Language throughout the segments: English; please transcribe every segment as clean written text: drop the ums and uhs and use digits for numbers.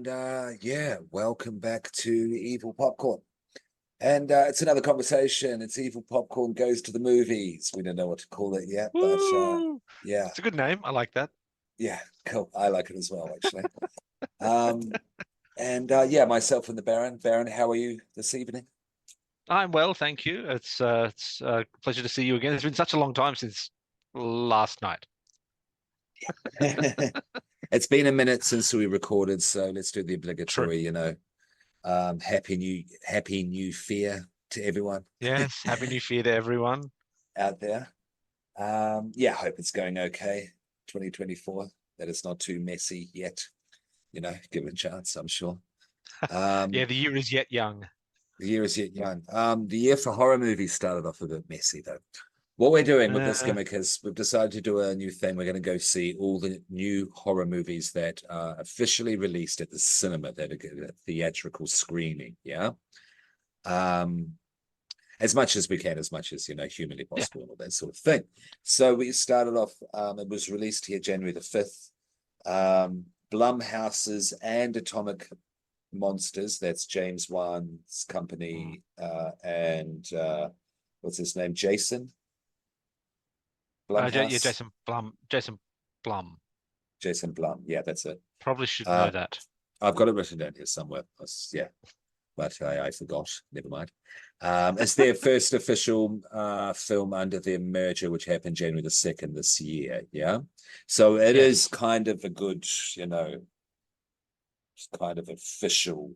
And yeah, welcome back to Evil Popcorn. And it's another conversation. It's Evil Popcorn Goes to the Movies. We don't know what to call it yet, but Woo! yeah, It's a good name. I like that. yeah, cool. I like it as well, actually. Um, and yeah, myself and the Baron. Baron, how are you this evening? I'm well, thank you. It's a pleasure to see you again. It's been such a long time since last night. It's been a minute since we recorded, so let's do the True. obligatory, happy new year to everyone Yes. Happy New Year to everyone. out there. Yeah, I hope it's going okay. 2024, that it's not too messy yet. Give it a chance, I'm sure. Yeah, Um, the year is yet young. the year is yet young. The year for horror movies started off a bit messy though. What we're doing with this Uh, gimmick is we've decided to do a new thing. We're going to go see all the new horror movies that are officially released at the cinema that are getting a theatrical screening. Yeah. Um, as much as we can, as much as humanly yeah. possible, and all that sort of thing. So we started off. It was released here January the 5th. Blumhouse's and Atomic Monsters. That's James Wan's Mm. company, and what's his name? Jason Yeah, Blumhouse. Jason Blum. Jason Blum. Jason Blum. Yeah, that's it. Probably should know Uh, that. I've got it written down here somewhere. Yeah, but I forgot. Never mind. It's their first official film under their merger, which happened January the 2nd this year. Yeah. So it is Yes. kind of a good, kind of official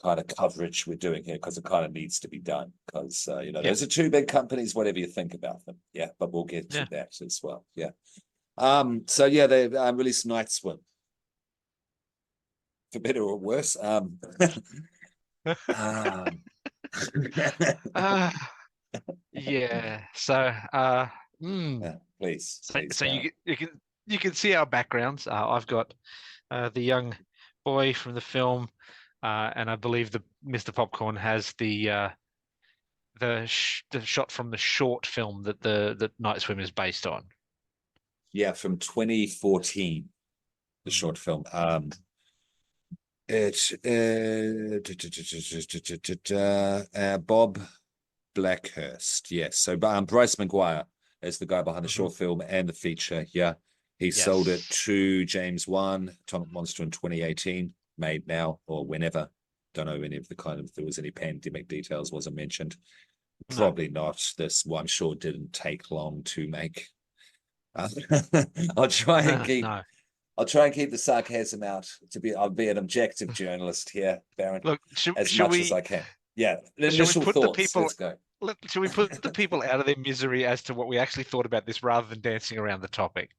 kind of coverage we're doing here because it kind of needs to be done because, Yeah. those are two big companies, whatever you think about them. Yeah. But we'll get to Yeah. that as well. Yeah. So yeah, they released Night Swim for better or worse. Um, Uh, yeah. Mm. please, So, please, so Baron. you can see our backgrounds. I've got the young boy from the film, and I believe the Mr. Popcorn has the shot from the short film that the Night Swim is based on. Yeah, from 2014, the Mm. short film. It's Bob Blackhurst. Yes. So Bryce McGuire is the guy behind the Hmm. short film and the feature. Yeah. He sold it Yes. to James Wan, Atomic Monster in 2018, made now or whenever. Don't know any of the kind of, if there was any pandemic details wasn't mentioned. No. Probably not. This, well, I'm sure didn't take long to make. Uh, I'll try and keep No. I'll try and keep the sarcasm out. I'll be an objective journalist here, Baron, Look, should as should much as we I can. Yeah, should we initial put the thoughts. people Let's go. should we put the people out of their misery as to what we actually thought about this rather than dancing around the topic?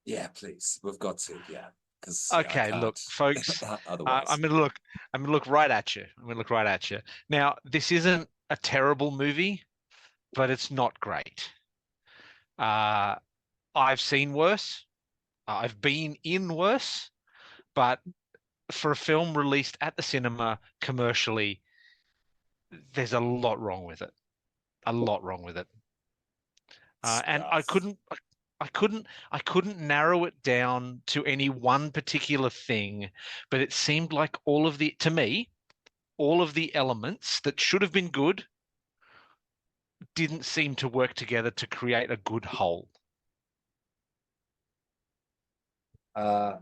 Yeah, please. We've got to. Yeah, because I Okay, look, can't folks, otherwise. I'm gonna look right at you. I'm gonna look right at you. Now, this isn't a terrible movie, but it's not great. Uh, I've seen worse. I've been in worse, but for a film released at the cinema commercially, there's a lot wrong with it. A lot wrong with it. And I Stuff. couldn't, I couldn't narrow it down to any one particular thing, but it seemed like to me, all of the elements that should have been good didn't seem to work together to create a good whole. Uh,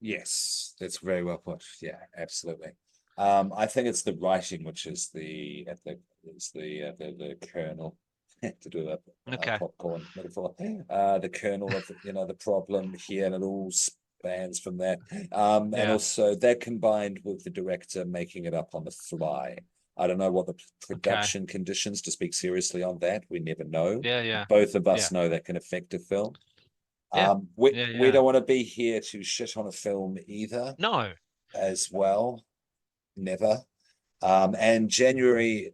yes, that's very well put. Yeah, absolutely. I think it's the writing which is the kernel to do a Okay. popcorn metaphor. The kernel of the problem here, and it all spans from that. And Yeah. also that combined with the director making it up on the fly. I don't know what the Okay. production conditions, to speak seriously on that. We never know. Yeah. Yeah. Both of us Yeah. know that can affect a film. Yeah. Yeah. We Yeah. don't want to be here to shit on a film either, No. as well. Never. And January,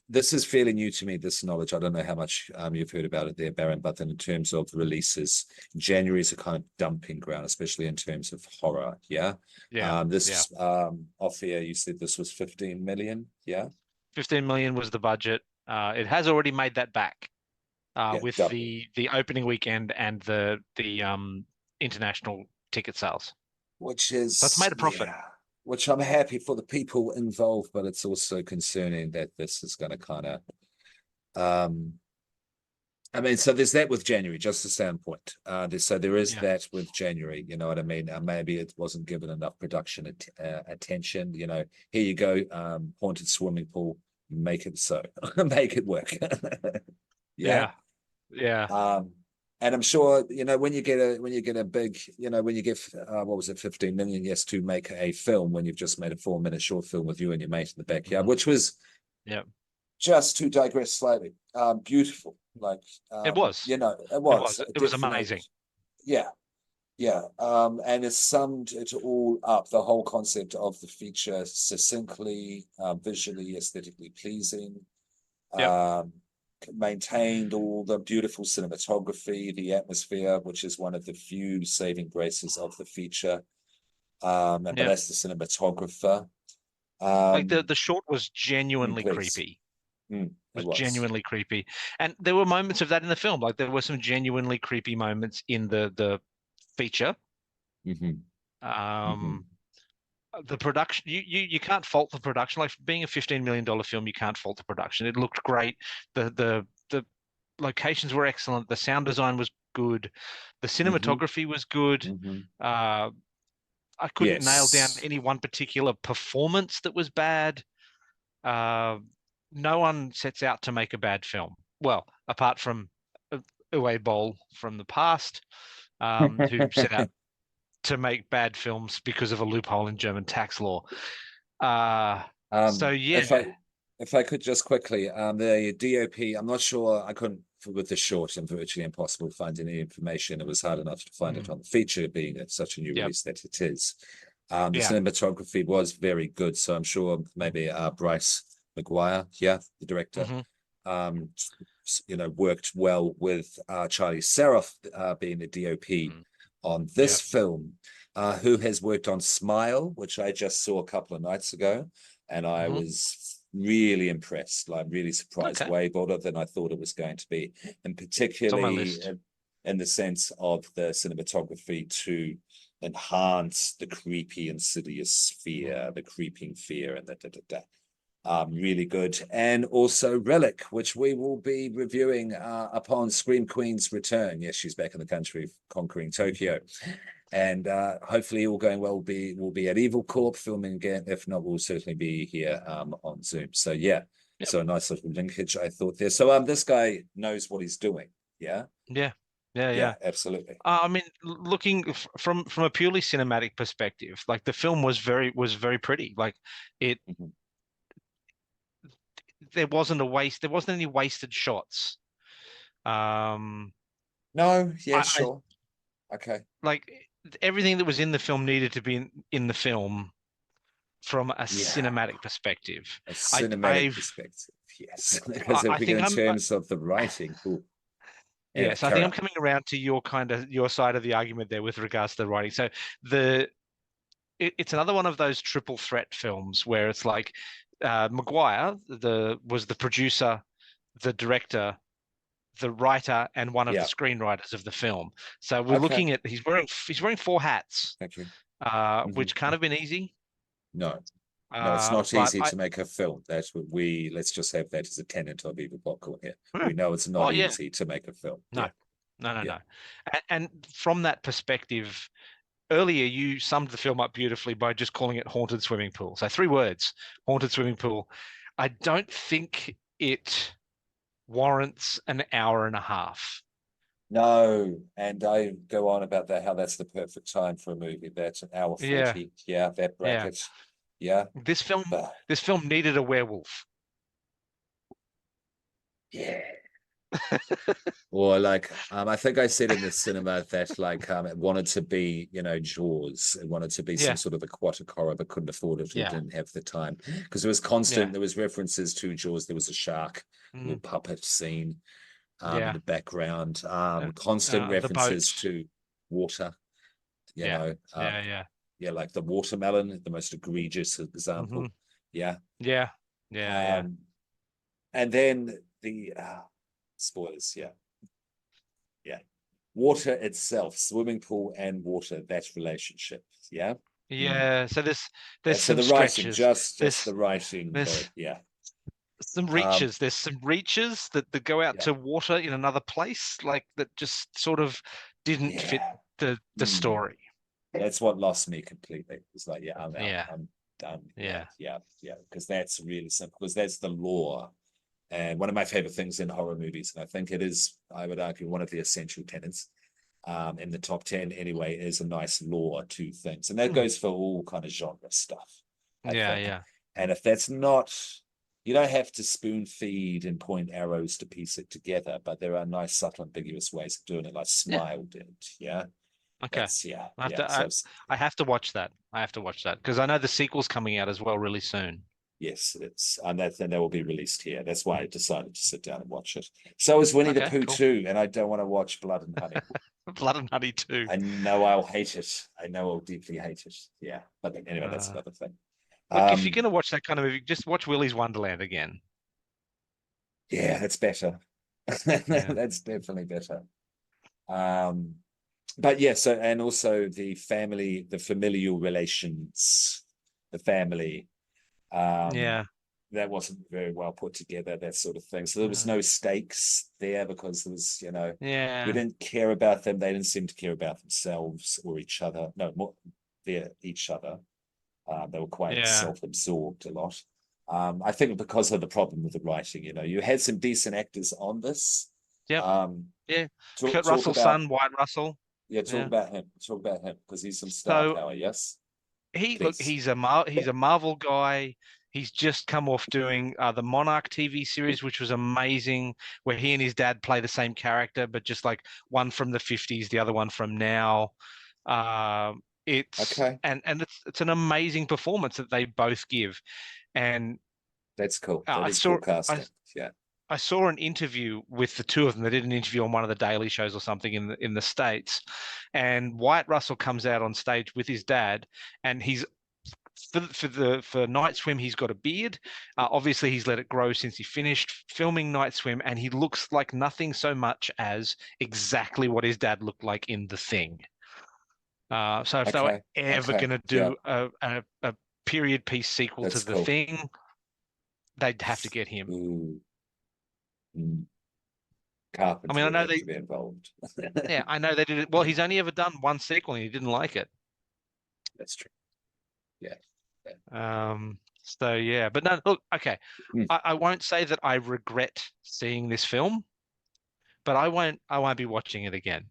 this is fairly new to me, this knowledge. I don't know how much you've heard about it there, Baron, but then in terms of releases, January is a kind of dumping ground, especially in terms of horror. Yeah. Yeah. Yeah. This off here, you said this was 15 million. Yeah. 15 million was the budget. It has already made that back Yeah. with Double. the opening weekend and the international ticket sales. which So it's is, made a profit. yeah, which I'm happy for the people involved, but it's also concerning that this is going to kind of, I mean, so there's that with January, just a standpoint. So there is Yeah. that with January, you know what I mean? Maybe it wasn't given enough production attention. You know, here you go, haunted swimming pool, make it so, make it work. Yeah. Yeah. Yeah. And I'm sure, you know, when you get a big, you know, when you get what was it, 15 million, yes, to make a film when you've just made a 4-minute short film with you and your mate in the backyard, which was, Yeah. just to digress slightly, beautiful. Like, It was. you know, it It was was. a It was definite, amazing. yeah, yeah. And it summed it all up, the whole concept of the feature succinctly, visually, aesthetically pleasing, Yep. maintained all the beautiful cinematography, the atmosphere, which is one of the few saving graces of the feature. But Yeah. as the cinematographer, Like the short was genuinely please. creepy. It Was was. genuinely creepy. And there were moments of that in the film. Like there were some genuinely creepy moments in the feature. Mm-hmm. Mm-hmm. Um the production you can't fault the production. Like being a $15 million film, you can't fault the production. It looked great. The locations were excellent. The sound design was good. The Mm-hmm. cinematography was good. Mm-hmm. Uh I couldn't nail down Yes. any one particular performance that was bad. Uh, no one sets out to make a bad film. Well, apart from Uwe Boll from the past, who set out to make bad films because of a loophole in German tax law. So yeah, If I could just quickly, the DOP, I'm not sure, I couldn't with the short and virtually impossible to find any information. It was hard enough to find it on the feature, being such a new yep, release that it is. The yeah, cinematography was very good, so I'm sure maybe Bryce McGuire, yeah, the director, hmm um, you know, worked well with Charlie Saroff, being the DOP on yeah, this film, who has worked on Smile, which I just saw a couple of nights ago, and I hmm was really impressed, like really surprised, okay, way better than I thought it was going to be, and it's on my particularly list. in the sense of the cinematography to enhance the creepy insidious fear, the creeping fear, and really good. And also Relic, which we will be reviewing upon Scream Queen's return. Yes, she's back in the country, conquering Tokyo. And hopefully all going well, we'll be at Evil Corp filming again. If not, we'll certainly be here on Zoom. So yeah, Yep. so a nice little linkage, I thought there. So this guy knows what he's doing. Yeah. Yeah, yeah, Yeah, yeah. absolutely. I mean, looking from a purely cinematic perspective, like the film was very pretty. Like it, Mm-hmm. there wasn't a waste. There wasn't any wasted shots. Um, No, yeah, I sure. Okay. like everything that was in the film needed to be in the film from a Yeah, cinematic perspective. a I cinematic I've perspective. Yes. Because I if we go think in I'm terms of the writing, ooh, anyway, yes, I carry think I'm on. coming around to your side of the argument there with regards to the writing. So the it's another one of those triple threat films where it's like Maguire was the producer, the director, the writer, and one of the Yeah. screenwriters of the film. So we're Okay. looking at he's wearing four hats, Thank you. which can't have been easy. No, no, it's not But easy I to make a film. That's what let's just have that as a tenet of Evil Popcorn here. hmm, We know it's oh not yeah, easy to make a film. no, Yeah. no, no, Yeah. no. And from that perspective, earlier you summed the film up beautifully by just calling it haunted swimming pool. So three words, haunted swimming pool. I don't think it warrants an hour and a half. No, and I go on about that, how that's the perfect time for a movie. That's an hour Yeah, 40. Yeah, that yeah. bracket. Yeah. This film, But this film needed a werewolf. yeah. Or like, I think I said in the cinema that like it wanted to be, you know, Jaws. It wanted to be some Yeah, sort of aquatic horror, but couldn't afford it or yeah, didn't have the time. Because it was constant, yeah, there was references to Jaws, there was a shark, little mm, puppet scene in yeah. the background, Uh, constant the boat. references to water, you Yeah, know, yeah, yeah. yeah, like the watermelon, the most egregious hmm example. Yeah. Yeah, yeah, yeah. Um, and then the spoilers, yeah. Yeah. water itself, swimming pool and water, that relationship. Yeah. Mm. Yeah. So there's So some the writing, stretches. just There's the writing, there's yeah. some Um, reaches. There's some reaches that go out yeah, to water in another place, like that just sort of didn't fit yeah. the Mm. story. That's what lost me completely. It's like, yeah, I'm out. Yeah. I'm done. Yeah, Yeah. yeah, yeah. Because that's really simple. Because that's the law. And one of my favorite things in horror movies, and I think it is, I would argue, one of the essential tenets, in the top 10 anyway, is a nice lore to things. And that Mm. goes for all kind of genre stuff, I Yeah. think. Yeah. And if that's not, you don't have to spoon feed and point arrows to piece it together, but there are nice, subtle, ambiguous ways of doing it, like Yeah. Smile did. Yeah. Okay. That's, yeah, I have yeah. to So I have to watch that. I have to watch that because I know the sequel's coming out as well really soon. yes, it's, and that will be released here. That's why I decided to sit down and watch it. So is Winnie the Okay, Pooh cool. too, and I don't want to watch Blood and Honey. Blood and Honey too. I know I'll hate it. I know I'll deeply hate it. Yeah, but anyway, that's Uh, another thing. Look, if you're Um, gonna watch that kind of movie, just watch Willy's Wonderland again. yeah, that's better. Yeah. That's definitely better. Um, but yeah, so and also the family, the familial relations, the family. Um, Yeah. that wasn't very well put together, that sort of thing. So there was Uh, no stakes there because there was, we yeah. didn't care about them. They didn't seem to care about themselves or each other. No, more each other. They were quite Yeah. self-absorbed a lot. I think because of the problem with the writing, you had some decent actors on this. Yep. Um, Yeah. talk Kurt talk Russell's about son, White Russell. yeah, talk Yeah. about him. Talk about him because he's some star So power. Yes, look, please. he's a Marvel guy. He's just come off doing the Monarch TV series, which was amazing, where he and his dad play the same character, but just like one from the 50s, the other one from now. It's Okay, and it's an amazing performance that they both give. And that's cool. That I is saw cool casting. Yeah. I saw an interview with the two of them. They did an interview on one of the Daily shows or something in the States, and Wyatt Russell comes out on stage with his dad, and he's for Night Swim, he's got a beard. Obviously, he's let it grow since he finished filming Night Swim, and he looks like nothing so much as exactly what his dad looked like in The Thing. So if they were Okay. ever Okay. going to Yeah, do a period piece sequel to that's The cool. Thing, they'd have to get him. Ooh, mm. I mean, Carpenter I would know have they, to be involved. yeah, I know they did it. Well, he's only ever done one sequel and he didn't like it. That's true. Yeah. Yeah. So yeah, but no, look, okay. Mm. I won't say that I regret seeing this film, but I won't be watching it again.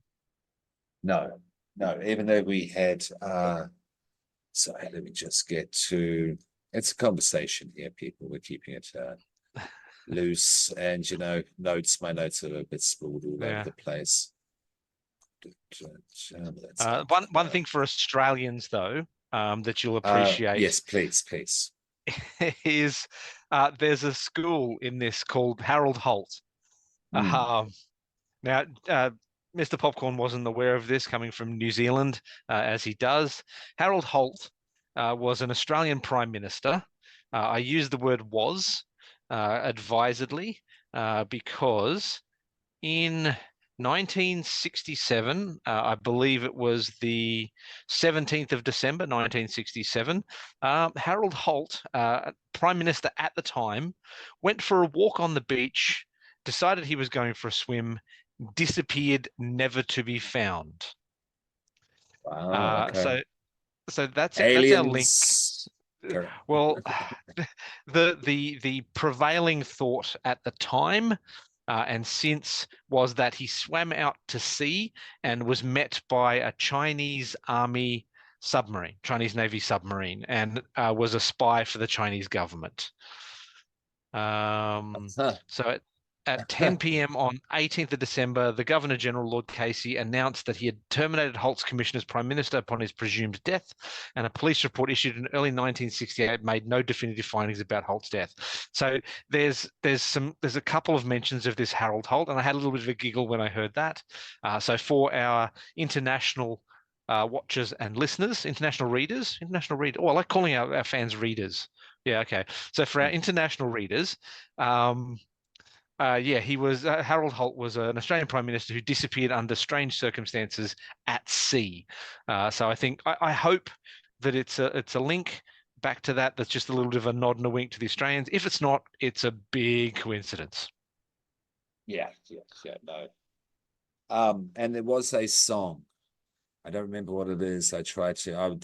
No, no, even though we had sorry, let me just get to it's a conversation here, people. We're keeping it loose and my notes are a bit sprawled all over Yeah. the place. That's One thing for Australians though, that you'll yes, appreciate please, please. is there's a school in this called Harold Holt. Mm. Um, Now, Mr. Popcorn wasn't aware of this coming from New Zealand, as he does. Harold Holt was an Australian Prime Minister. I use the word was advisedly because in 1967, I believe it was the 17th of December, 1967, Harold Holt, Prime Minister at the time, went for a walk on the beach, decided he was going for a swim, disappeared, never to be found. Wow, Uh, okay. so so that's it. That's our link. Aliens. Well, the prevailing thought at the time and since was that he swam out to sea and was met by a Chinese army submarine, Chinese Navy submarine, and was a spy for the Chinese government. Huh. So at 10 p.m. on 18th of December, the Governor General, Lord Casey, announced that he had terminated Holt's commission as Prime Minister upon his presumed death, and a police report issued in early 1968 made no definitive findings about Holt's death. So there's a couple of mentions of this Harold Holt, and I had a little bit of a giggle when I heard that. So for our international watchers and listeners, international readers. Oh, I like calling our fans readers. Yeah, okay. So for our international readers, Yeah, he was Harold Holt was an Australian Prime Minister who disappeared under strange circumstances at sea. So I hope that it's a link back to that. That's just a little bit of a nod and a wink to the Australians. If it's not, it's a big coincidence. Yeah, no. And there was a song. I don't remember what it is. I tried to. I'm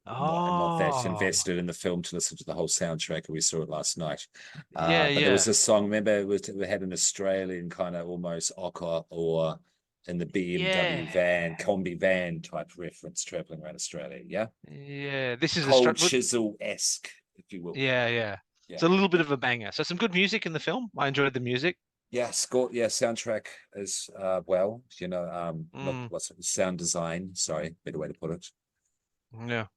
not that Oh, invested in the film to listen to the whole soundtrack. We saw it last night. yeah, But there yeah, was a song. Remember, we had an Australian kind of almost Ocker or in the BMW yeah, van, combi van type reference traveling around Australia. Yeah, yeah. This is Cold Chisel esque, if you will. Yeah, yeah. It's Yeah. a little bit of a banger. So some good music in the film. I enjoyed the music. Yeah, score. Yeah, soundtrack is well. Not Mm, what's it, sound design. Sorry, better way to put it. yeah,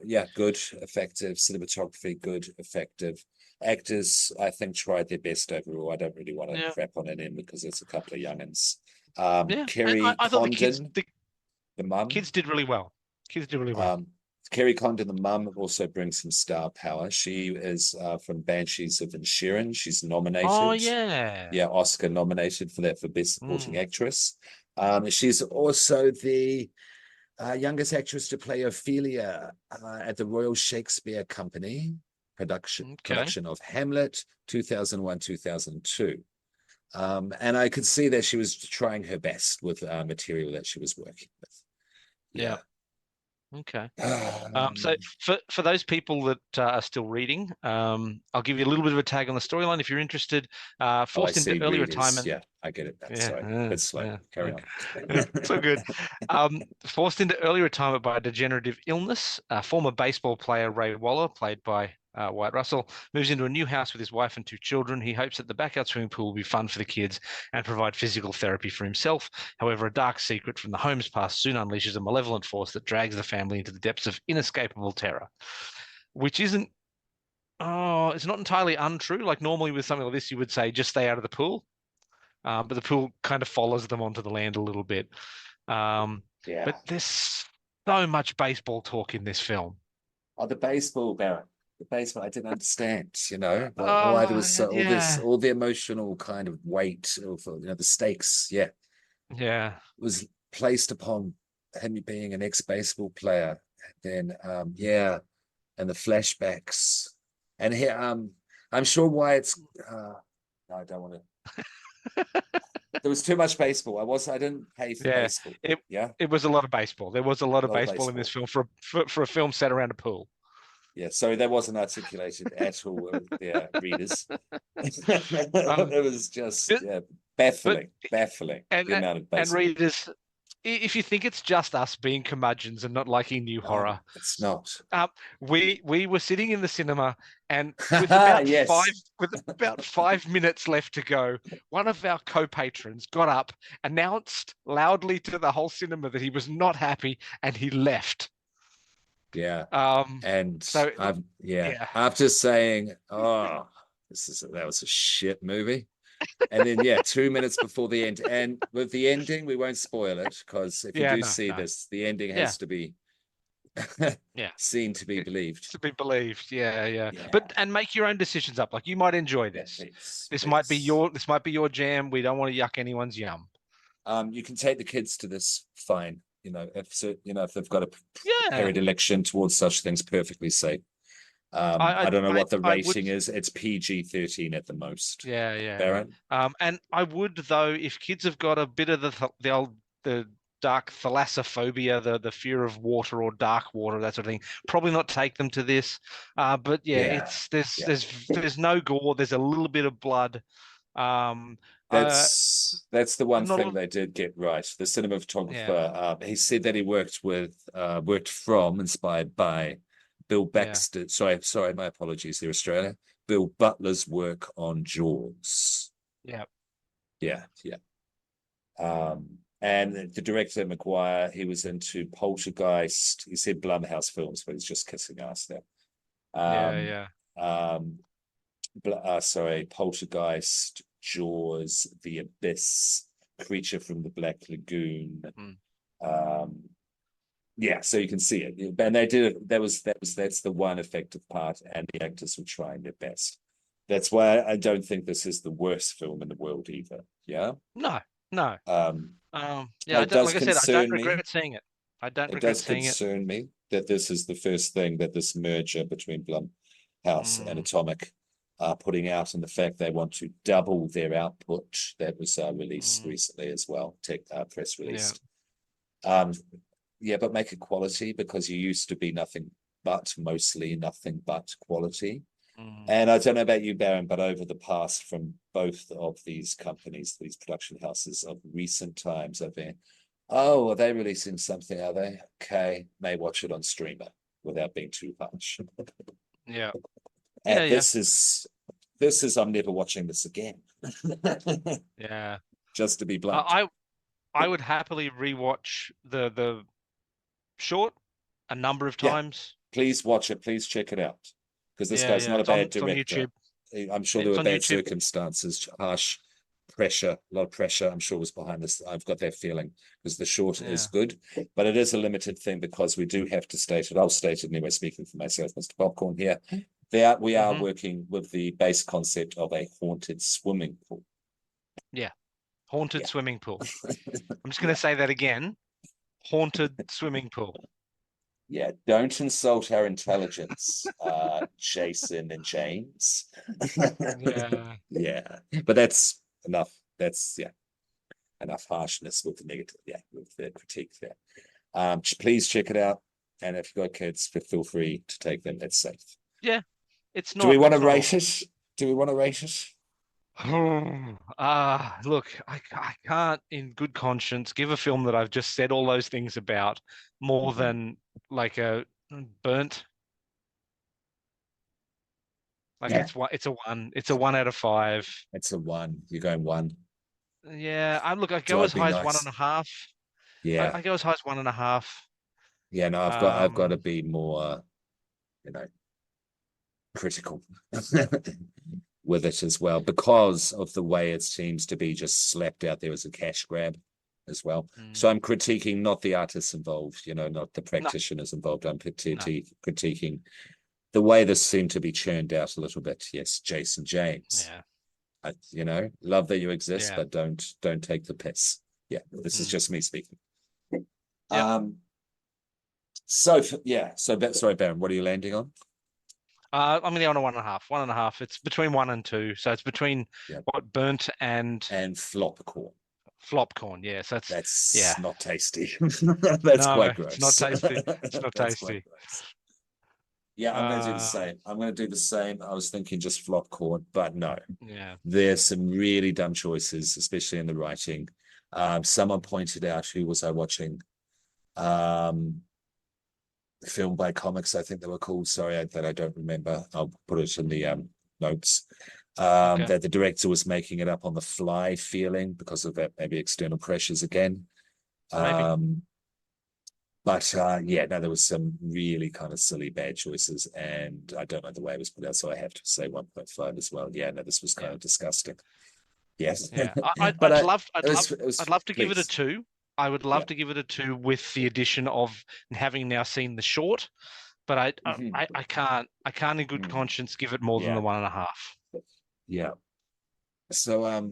Yeah, good, effective cinematography, good, effective actors. I think tried their best overall. I don't really want to yeah, crap on it in because it's a couple of youngins. yeah. And Kerry I thought Condon, the the mum. kids did really well. Kids did really well. Um, Kerry Condon, the mum, also brings some star power. She is from Banshees of Inisherin. She's Oh nominated. yeah. Yeah, Oscar nominated for that for Best Supporting Mm, Actress. She's also the youngest actress to play Ophelia at the Royal Shakespeare Company okay. production of Hamlet 2001 2002. And I could see that she was trying her best with material that she was working with. Yeah. Yeah. Okay. Um, So for those people that are still reading, I'll give you a little bit of a tag on the storyline if you're interested. oh, I Forced into see early readers. retirement. Yeah, I get it now. Yeah, Sorry, bit slow. yeah, Carry okay. on. So good. Forced into early retirement by a degenerative illness, former baseball player Ray Waller, played by Wyatt Russell, moves into a new house with his wife and two children. He hopes that the backyard swimming pool will be fun for the kids and provide physical therapy for himself. However, a dark secret from the home's past soon unleashes a malevolent force that drags the family into the depths of inescapable terror, which isn't. Oh, it's not entirely untrue. Like normally with something like this, you would say just stay out of the pool, but the pool kind of follows them onto the land a little bit. Um, but Yeah. there's so much baseball talk in this film. Oh, the baseball, Barrett. The baseball, I didn't understand, why there Oh, was so, yeah, all the emotional kind of weight of, the stakes, yeah, yeah, was placed upon him being an ex-baseball player. Then, yeah, and the flashbacks. And here, I'm sure why it's, no, I don't want to. There was too much baseball. I didn't pay for yeah. baseball. It Yeah, it was a lot of baseball. There was a lot a of lot of baseball in this baseball. film for a film set around a pool. Yeah, sorry, that wasn't articulated at all with their readers. Um, It was just but, yeah, but baffling and the amount of and baseball. readers, if you think it's just us being curmudgeons and not liking new No, horror, it's not. Um, we were sitting in the cinema, and with about five Yes. with about 5 minutes left to go, one of our co-patrons got up, announced loudly to the whole cinema that he was not happy, and he left. Yeah. Um, And so yeah, after saying, oh, that was a shit movie. And then yeah, 2 minutes before the end. And with the ending, we won't spoil it because if you yeah, do no, see no, this, the ending yeah, has to be yeah. seen to be It's believed. to be believed, yeah, yeah. Yeah. But and make your own decisions up. Like you might enjoy Yeah, this. please, This might be please. your jam. We don't want to yuck anyone's yum. You can take the kids to this fine. If they've got a Yeah, predilection towards such things, perfectly safe. I don't know what the I would. rating is. It's PG-13 at the most. Yeah, yeah. Baron? And I would though, if kids have got a bit of the old the dark thalassophobia, the fear of water or dark water, that sort of thing, probably not take them to this. But yeah, Yeah, it's yeah. there's no gore. There's a little bit of blood. Um, uh, That's the one not thing a, they did get right. The yeah, cinematographer, he said that he worked from, inspired by Bill yeah, Baxter. Sorry, my apologies. They're Australia. Bill Butler's work on Jaws. yeah, Yeah, yeah. And the director McGuire, he was into Poltergeist. He said Blumhouse films, but he's just kissing ass there. yeah, Um, yeah, um, sorry, Poltergeist, Jaws, The Abyss, Creature from the Black Lagoon. mm, Um, yeah, so you can see it. And they did it. That's the one effective part, and the actors were trying their best. That's why I don't think this is the worst film in the world either. Yeah. No, no. Um, Yeah, I it don't, does like I said, I don't concern me. regret seeing it. I don't It regret does seeing it. concern me that this is the first thing that this merger between Blumhouse and Mm, Atomic are putting out, and the fact they want to double their output that was released mm, recently as well, press yeah. released. Yeah, but make it quality because you used to be mostly nothing but quality. Mm, And I don't know about you, Baron, but over the past, from both of these companies, these production houses of recent times, I've been, oh, are they releasing something? Are they? Okay, may watch it on streamer without being too harsh. yeah. Yeah, And yeah. I'm never watching this again. Yeah. Just to be blunt. I would happily rewatch the short a number of Yeah, times. please watch it. Please check it out. Because this Yeah, guy's yeah. not a bad It's on director. YouTube. I'm sure there It's were on bad YouTube. circumstances, harsh pressure, a lot of pressure, I'm sure, was behind this. I've got that feeling because the short is Yeah. good, but it is a limited thing because we do have to state it. I'll state it anyway, speaking for myself, Mr. Popcorn here. We are Hmm. working with the base concept of a haunted swimming pool. Yeah. Haunted Yeah. swimming pool. I'm just gonna Yeah. say that again. Haunted swimming pool. Yeah. Don't insult our intelligence, Jason and James. Yeah. Yeah. But that's enough. That's enough harshness with the negative, with the critique there. Please check it out. And if you've got kids, feel free to take them. It's safe. Yeah. It's Do we not want to it's not rate awful. it? Do we want to rate it? Look, I can't in good conscience give a film that I've just said all those things about more Mhm. than like a burnt. Like Yeah, it's a one. It's a 1 out of 5. it's a one. You're going one. Yeah, I Do go I as be high as one nice? and a half. Yeah. I go as high as 1.5. Yeah, no, I've got to Um, be more, you know, critical with it as well because of the way it seems to be just slapped out there as a cash grab as well. So mm, I'm critiquing not the artists involved, not the no, practitioners involved. I'm no, critiquing the way this seemed to be churned out a little bit. Yes, Jason James. yeah, Love that you exist, yeah, but don't take the piss. Yeah, this is mm, just me speaking. yeah. Um, sorry, Baron, what are you landing on? I'm gonna go on a 1.5. 1.5. It's between 1 and 2, so it's between Yeah, what burnt and and flopcorn. flopcorn. Yeah, so that's That's yeah. not tasty. That's No, quite it's not gross. tasty. It's not That's quite tasty. gross. Yeah, I'm going to do the Uh, same. I'm going to do the same. I was thinking just flop corn, but no, yeah, there's some really dumb choices, especially in the writing. Someone pointed out, who was I watching? Um, Film by Comics, I think they were called. Sorry, that I don't remember. I'll put it in the notes. okay, That the director was making it up on the fly, feeling because of that maybe external pressures again. maybe. Um, but yeah, no, there was some really kind of silly bad choices, and I don't know the way it was put out, so I have to say 1.5 as well. Yeah, no, this was kind Yeah, of disgusting. Yes, yeah. but it I'd was love to give it a please, 2. I would yeah. love to give it a 2 with the addition of having now seen the short, but Mhm. I can't in good Mm. conscience give it more than the Yeah, 1.5. yeah. So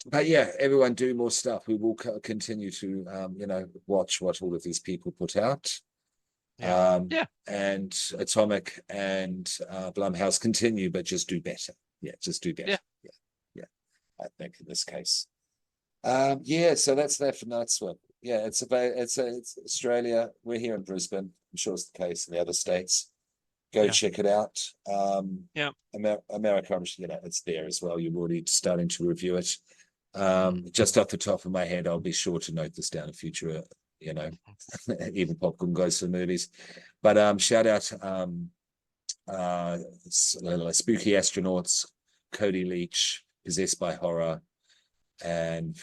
but yeah, everyone do more stuff. We will continue to watch what all of these people put out. Yeah, yeah, And Atomic and Blumhouse continue, but just do better. Yeah, just do better. yeah. Yeah, yeah. I think in this case. Yeah, so that's that for Night Swim. Yeah, it's Australia. We're here in Brisbane. I'm sure it's the case in the other states. Go Yeah. check it out. Yeah. America, it's there as well. You're already starting to review it. Mm. Just off the top of my head, I'll be sure to note this down in future, even popcorn goes to the movies. But shout out Spooky Astronauts, Cody Leach, Possessed by Horror, and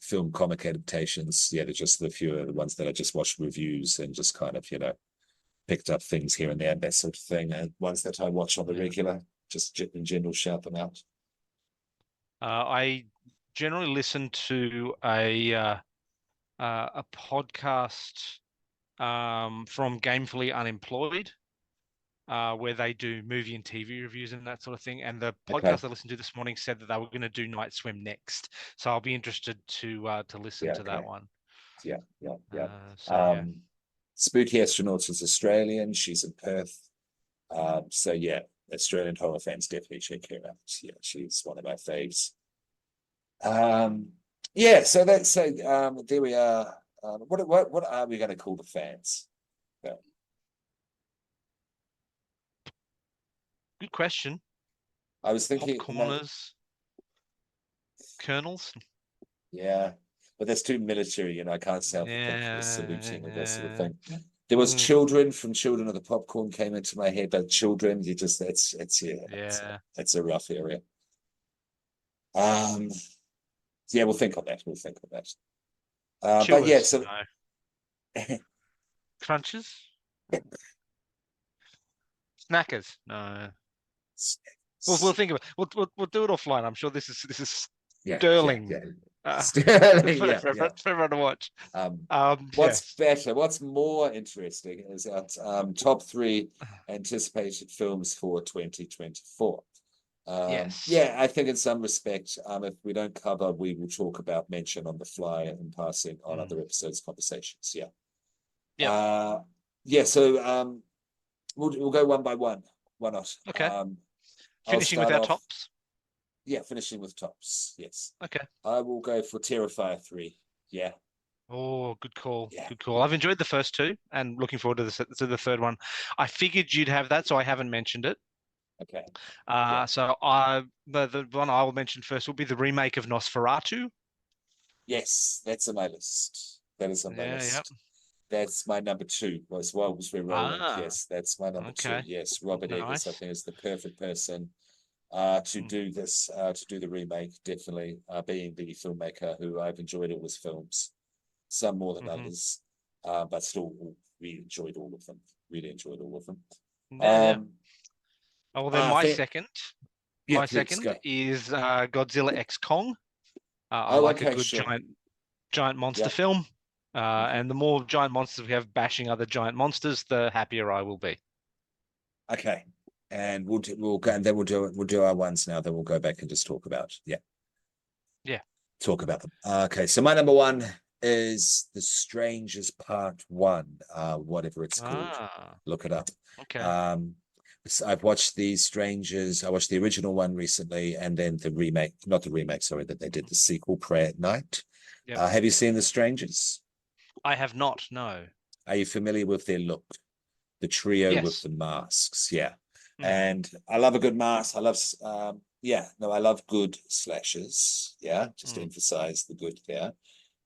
film comic adaptations. Yeah, they're just the few of the ones that I just watched reviews and just kind of, picked up things here and there, that sort of thing. And ones that I watch on the Yeah. regular, just in general, shout them out. I generally listen to a podcast from Gamefully Unemployed. where they do movie and TV reviews and that sort of thing. And the Okay. podcast I listened to this morning said that they were going to do Night Swim next. So I'll be interested to listen Yeah. to Okay. that one. Yeah. Yeah. Yeah. So yeah. Spooky Astronauts is Australian. She's in Perth. So yeah, Australian horror fans definitely check her out. Yeah, she's one of my faves. Yeah, so there we are. What are we going to call the fans? Yeah. Good question. I was thinking, Popcorners, colonels. yeah, but that's too military, I can't say the thing for the saluting and that sort of thing. There was children from Children of the Popcorn came into my head, but children, it's a rough area. Yeah, we'll think on that. We'll think on that. But yeah, so no. Crunches, snackers. No. We'll think of it. We'll do it offline. I'm sure this is sterling. Sterling, for everyone to watch. What's better? What's more interesting is our top 3 anticipated films for 2024. Yes. Yeah, I think in some respect, if we don't cover, we will talk about, mention on the fly and passing on other episodes, conversations. Yeah. Yeah. So we'll go one by one. Why not? Okay. Finishing with our tops. Yeah, finishing with tops. Yes. Okay. I will go for Terrifier 3. Yeah. Oh, good call. Yeah. Good call. I've enjoyed the first 2 and looking forward to the third one. I figured you'd have that, so I haven't mentioned it. Okay. So the one I will mention first will be the remake of Nosferatu. Yes, that's on my list. That is on my list. Yep. That's my number 2. Was we're rolling. Yes, that's my number 2. Okay. Yes, Robert Eggers, I think, is the perfect person to do this, to do the remake. Definitely, being the filmmaker who I've enjoyed all his films, some more than others, but still really enjoyed all of them. Really enjoyed all of them. Oh, well, then my second go. is Godzilla X Kong. I Oh, like okay, a good sure. giant monster film. And the more giant monsters we have bashing other giant monsters, the happier I will be. Okay. And we'll go, and then we'll do our ones now. Then we'll go back and just talk about talk about them. Okay, so my number 1 is The Strangers Part 1, whatever it's called. Look it up. Okay. So I've watched The Strangers. I watched the original one recently, and then the remake, not the remake, sorry, that they did the sequel, Pray at Night. Yep. Have you seen The Strangers? I have not. No. Are you familiar with their look? The trio with the masks, yeah. And I love a good mask. I love, I love good slashers. Yeah, just to emphasize the good there.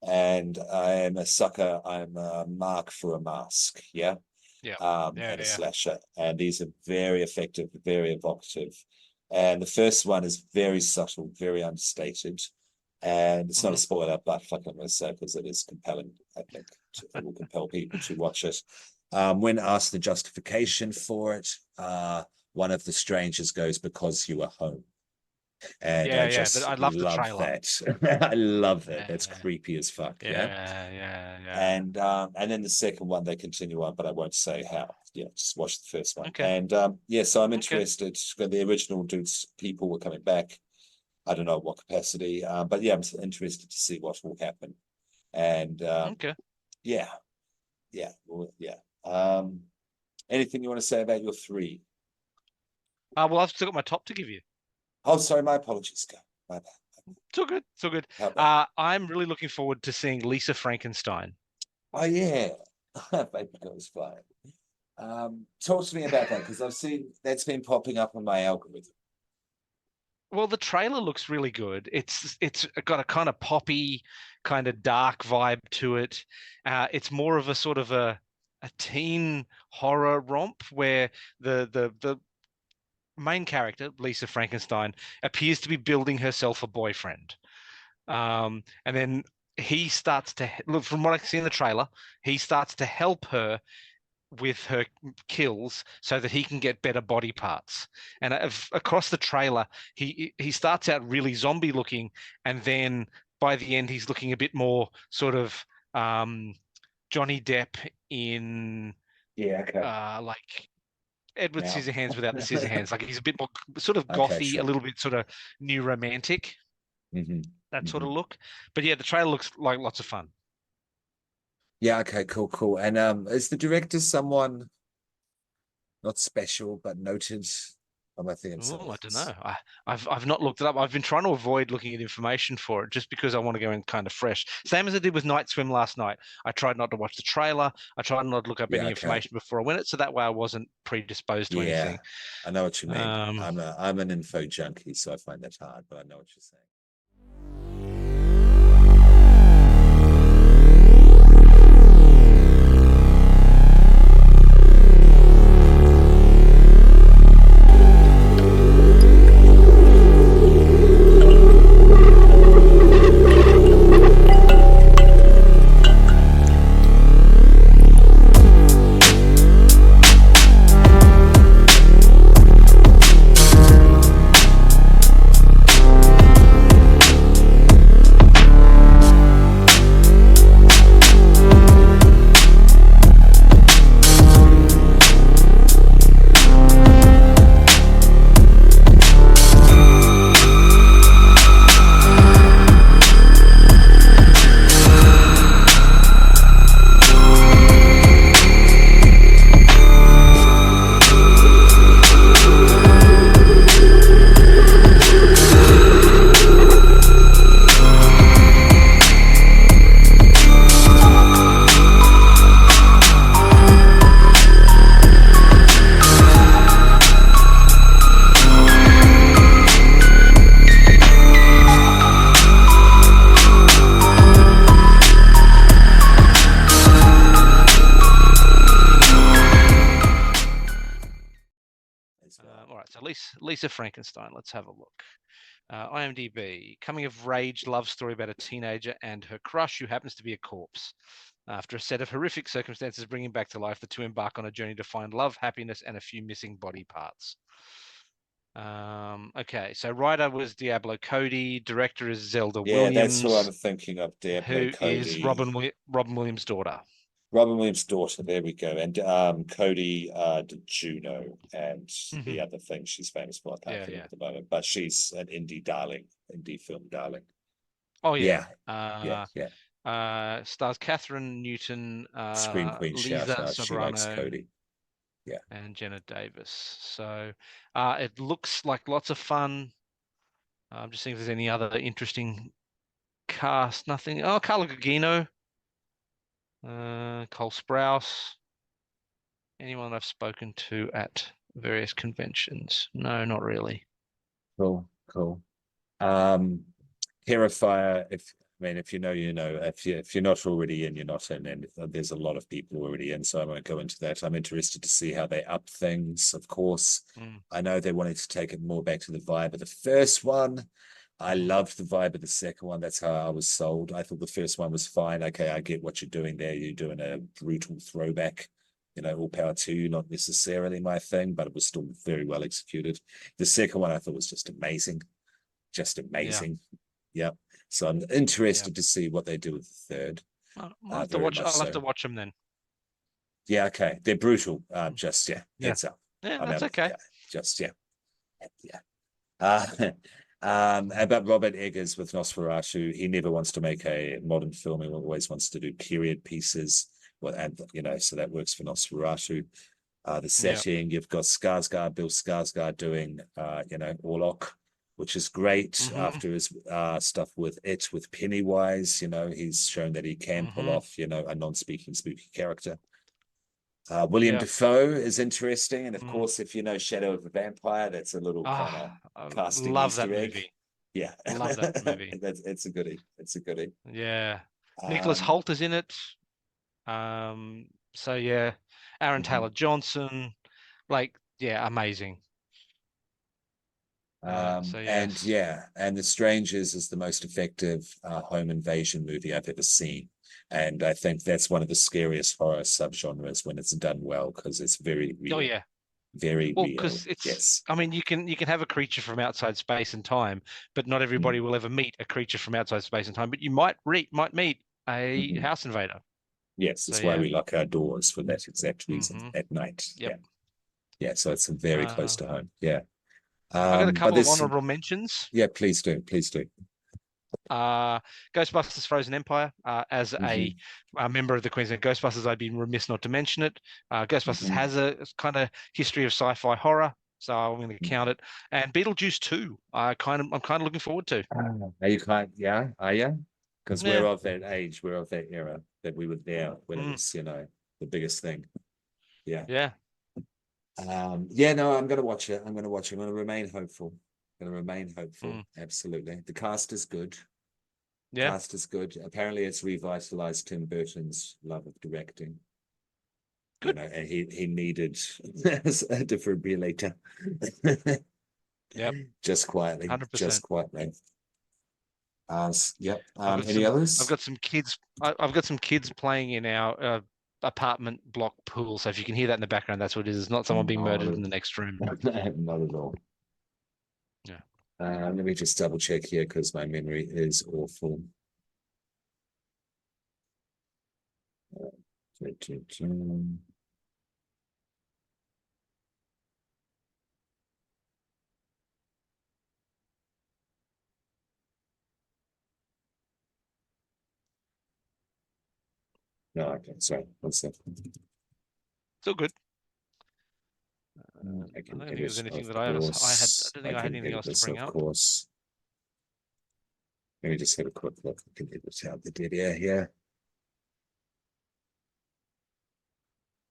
And I am a sucker. I'm a mark for a mask. Yeah. And a slasher. And these are very effective, very evocative. And the first one is very subtle, very understated. And it's not a spoiler, but fuck, I'm going to say, because it is compelling. I think it will compel people to watch it. When asked the justification for it, one of the strangers goes, "Because you are home." And I love the trailer. That. I love that. That's creepy as fuck. Yeah. And then the second one they continue on, but I won't say how. Yeah, just watch the first one. Okay. And so I'm interested. The original dudes, people were coming back. I don't know what capacity, but yeah, I'm interested to see what will happen. And anything you want to say about your 3? Well, I've still got my top to give you. Oh, sorry, my apologies. My bad. It's all good. It's all good. I'm really looking forward to seeing Lisa Frankenstein. Oh yeah, baby goes flying. Talk to me about that, because I've seen that's been popping up on my algorithm. Well, the trailer looks really good. It's got a kind of poppy, kind of dark vibe to it. It's more of a sort of a teen horror romp where the main character, Lisa Frankenstein, appears to be building herself a boyfriend. And then he starts to look, from what I can see in the trailer, he starts to help her with her kills so that he can get better body parts. And across the trailer, he starts out really zombie looking, and then by the end he's looking a bit more sort of Johnny Depp in like Edward now. Scissorhands without the scissor hands. Like he's a bit more sort of Okay, gothy, sure. a little bit sort of new romantic, Hmm. that sort of look. But yeah, the trailer looks like lots of fun. Yeah, okay, cool. And is the director someone not special but noted? Am I thinking Oh, something I don't else? know. I've not looked it up. I've been trying to avoid looking at information for it just because I want to go in kind of fresh. Same as I did with Night Swim last night. I tried not to watch the trailer. I tried not to look up Yeah, any okay. information before I went it, so that way I wasn't predisposed to Yeah, anything. I know what you mean. Um, I'm an info junkie, so I find that hard, but I know what you're saying. all right, so Lisa Frankenstein. Let's have a look. IMDb, coming of age love story about a teenager and her crush who happens to be a corpse. After a set of horrific circumstances bring him back to life, the two embark on a journey to find love, happiness, and a few missing body parts. Okay, so writer was Diablo Cody, director is Zelda Yeah, that's who I'm Williams, thinking of. Diablo who is Cody, Robin Williams' daughter. Robin Williams' daughter. There we go. And Cody did Juno and the Mhm. other thing she's famous for. I can't Yeah, think of yeah. at the moment, but she's an indie darling, indie film darling. Oh yeah. Yeah, yeah. Stars Catherine Newton, Scream Queen shout Lisa out. She likes Sobrano, Cody. Yeah. and Jenna Davis. So it looks like lots of fun. I'm just seeing if there's any other interesting cast. Nothing. Oh, Carla Gugino, Cole Sprouse. Anyone I've spoken to at various conventions? No, not really. Cool. Um, Terrifier, if you know, you know. If you're not already in, you're not in, and there's a lot of people already in, so I won't go into that. I'm interested to see how they up things. Of course, Mm. I know they wanted to take it more back to the vibe of the first one. I Mhm. loved the vibe of the second one. That's how I was sold. I thought the first one was fine. Okay, I get what you're doing there. You're doing a brutal throwback. All power to you, not necessarily my thing, but it was still very well executed. The second one I thought was just Yeah, amazing. Yep. So I'm yeah. interested to see what they do with the third. I'll have to Very watch. much I'll have so. to watch them then. Yeah, okay. They're brutal. Mm. Just yeah, Yeah, heads up. yeah, I'm that's out. okay. Yeah, just yeah, yeah. Uh, about Robert Eggers with Nosferatu, he never wants to make a modern film. He always wants to do period pieces. Well, and so that works for Nosferatu. The Yeah. setting, you've got Bill Skarsgård doing, Orlok, which is great Hmm. after his stuff with Pennywise. He's shown that he can pull Hmm. off, a non-speaking spooky character. William Yeah. Dafoe is interesting, and of Mm. course, if you know Shadow of the Vampire, that's a little kind of I casting love that Easter egg. movie. Yeah, Love that movie. it's a goodie. It's a goodie. Yeah. Nicholas Um, Hoult is in it. So yeah, Aaron mhm. Taylor Johnson, like, yeah, amazing. So And yes. yeah, and The Strangers is the most effective home invasion movie I've ever seen. And I think that's one of the scariest horror subgenres when it's done well, because it's very Oh real, yeah. very Well, real. because it's, Yes. I mean, you can have a creature from outside space and time, but not everybody Mm. will ever meet a creature from outside space and time. But you might meet a Mhm. house invader. Yes, So that's why yeah. we lock our doors for that exact reason Hmm. at night. Yep. Yeah. Yeah, so it's very close Uh, to home. Yeah. I got a But couple of there's honorable mentions. yeah, please do, please do. Ghostbusters Frozen Empire. As Mhm, a member of the Queensland Ghostbusters, I'd be remiss not to mention it. Ghostbusters mhm. has a kind of history of sci-fi horror, so I'm going to Mhm. count it. And Beetlejuice 2, I'm kind of looking forward to. Are you kind? Yeah, are you? Because we're Yeah. of that age, we're of that era that we were there when it Mm, was, the biggest thing. Yeah. yeah. Yeah, no, I'm gonna watch it. I'm gonna watch it. I'm gonna remain hopeful. Gonna remain hopeful. Mm, Absolutely. The cast is good. yeah. Cast is good. Apparently it's revitalized Tim Burton's love of directing. Good. And he needed a defibrillator. Yep. Just quietly. Just 100%. quietly. Yep. I've got Any some. I've others? got some kids. I've got some kids playing in our apartment block pool. So if you can hear that in the background, that's what it is. It's not someone being No, murdered in the next room. not at all. Yeah. Let me just double check here because my memory is awful. No, okay, sorry. What's that? Still good. I I can don't think there's edit, anything of that I had. I course. don't I think I had can anything edit else to this, bring of up. course. Let me just have a quick look. I can edit out the dead air here.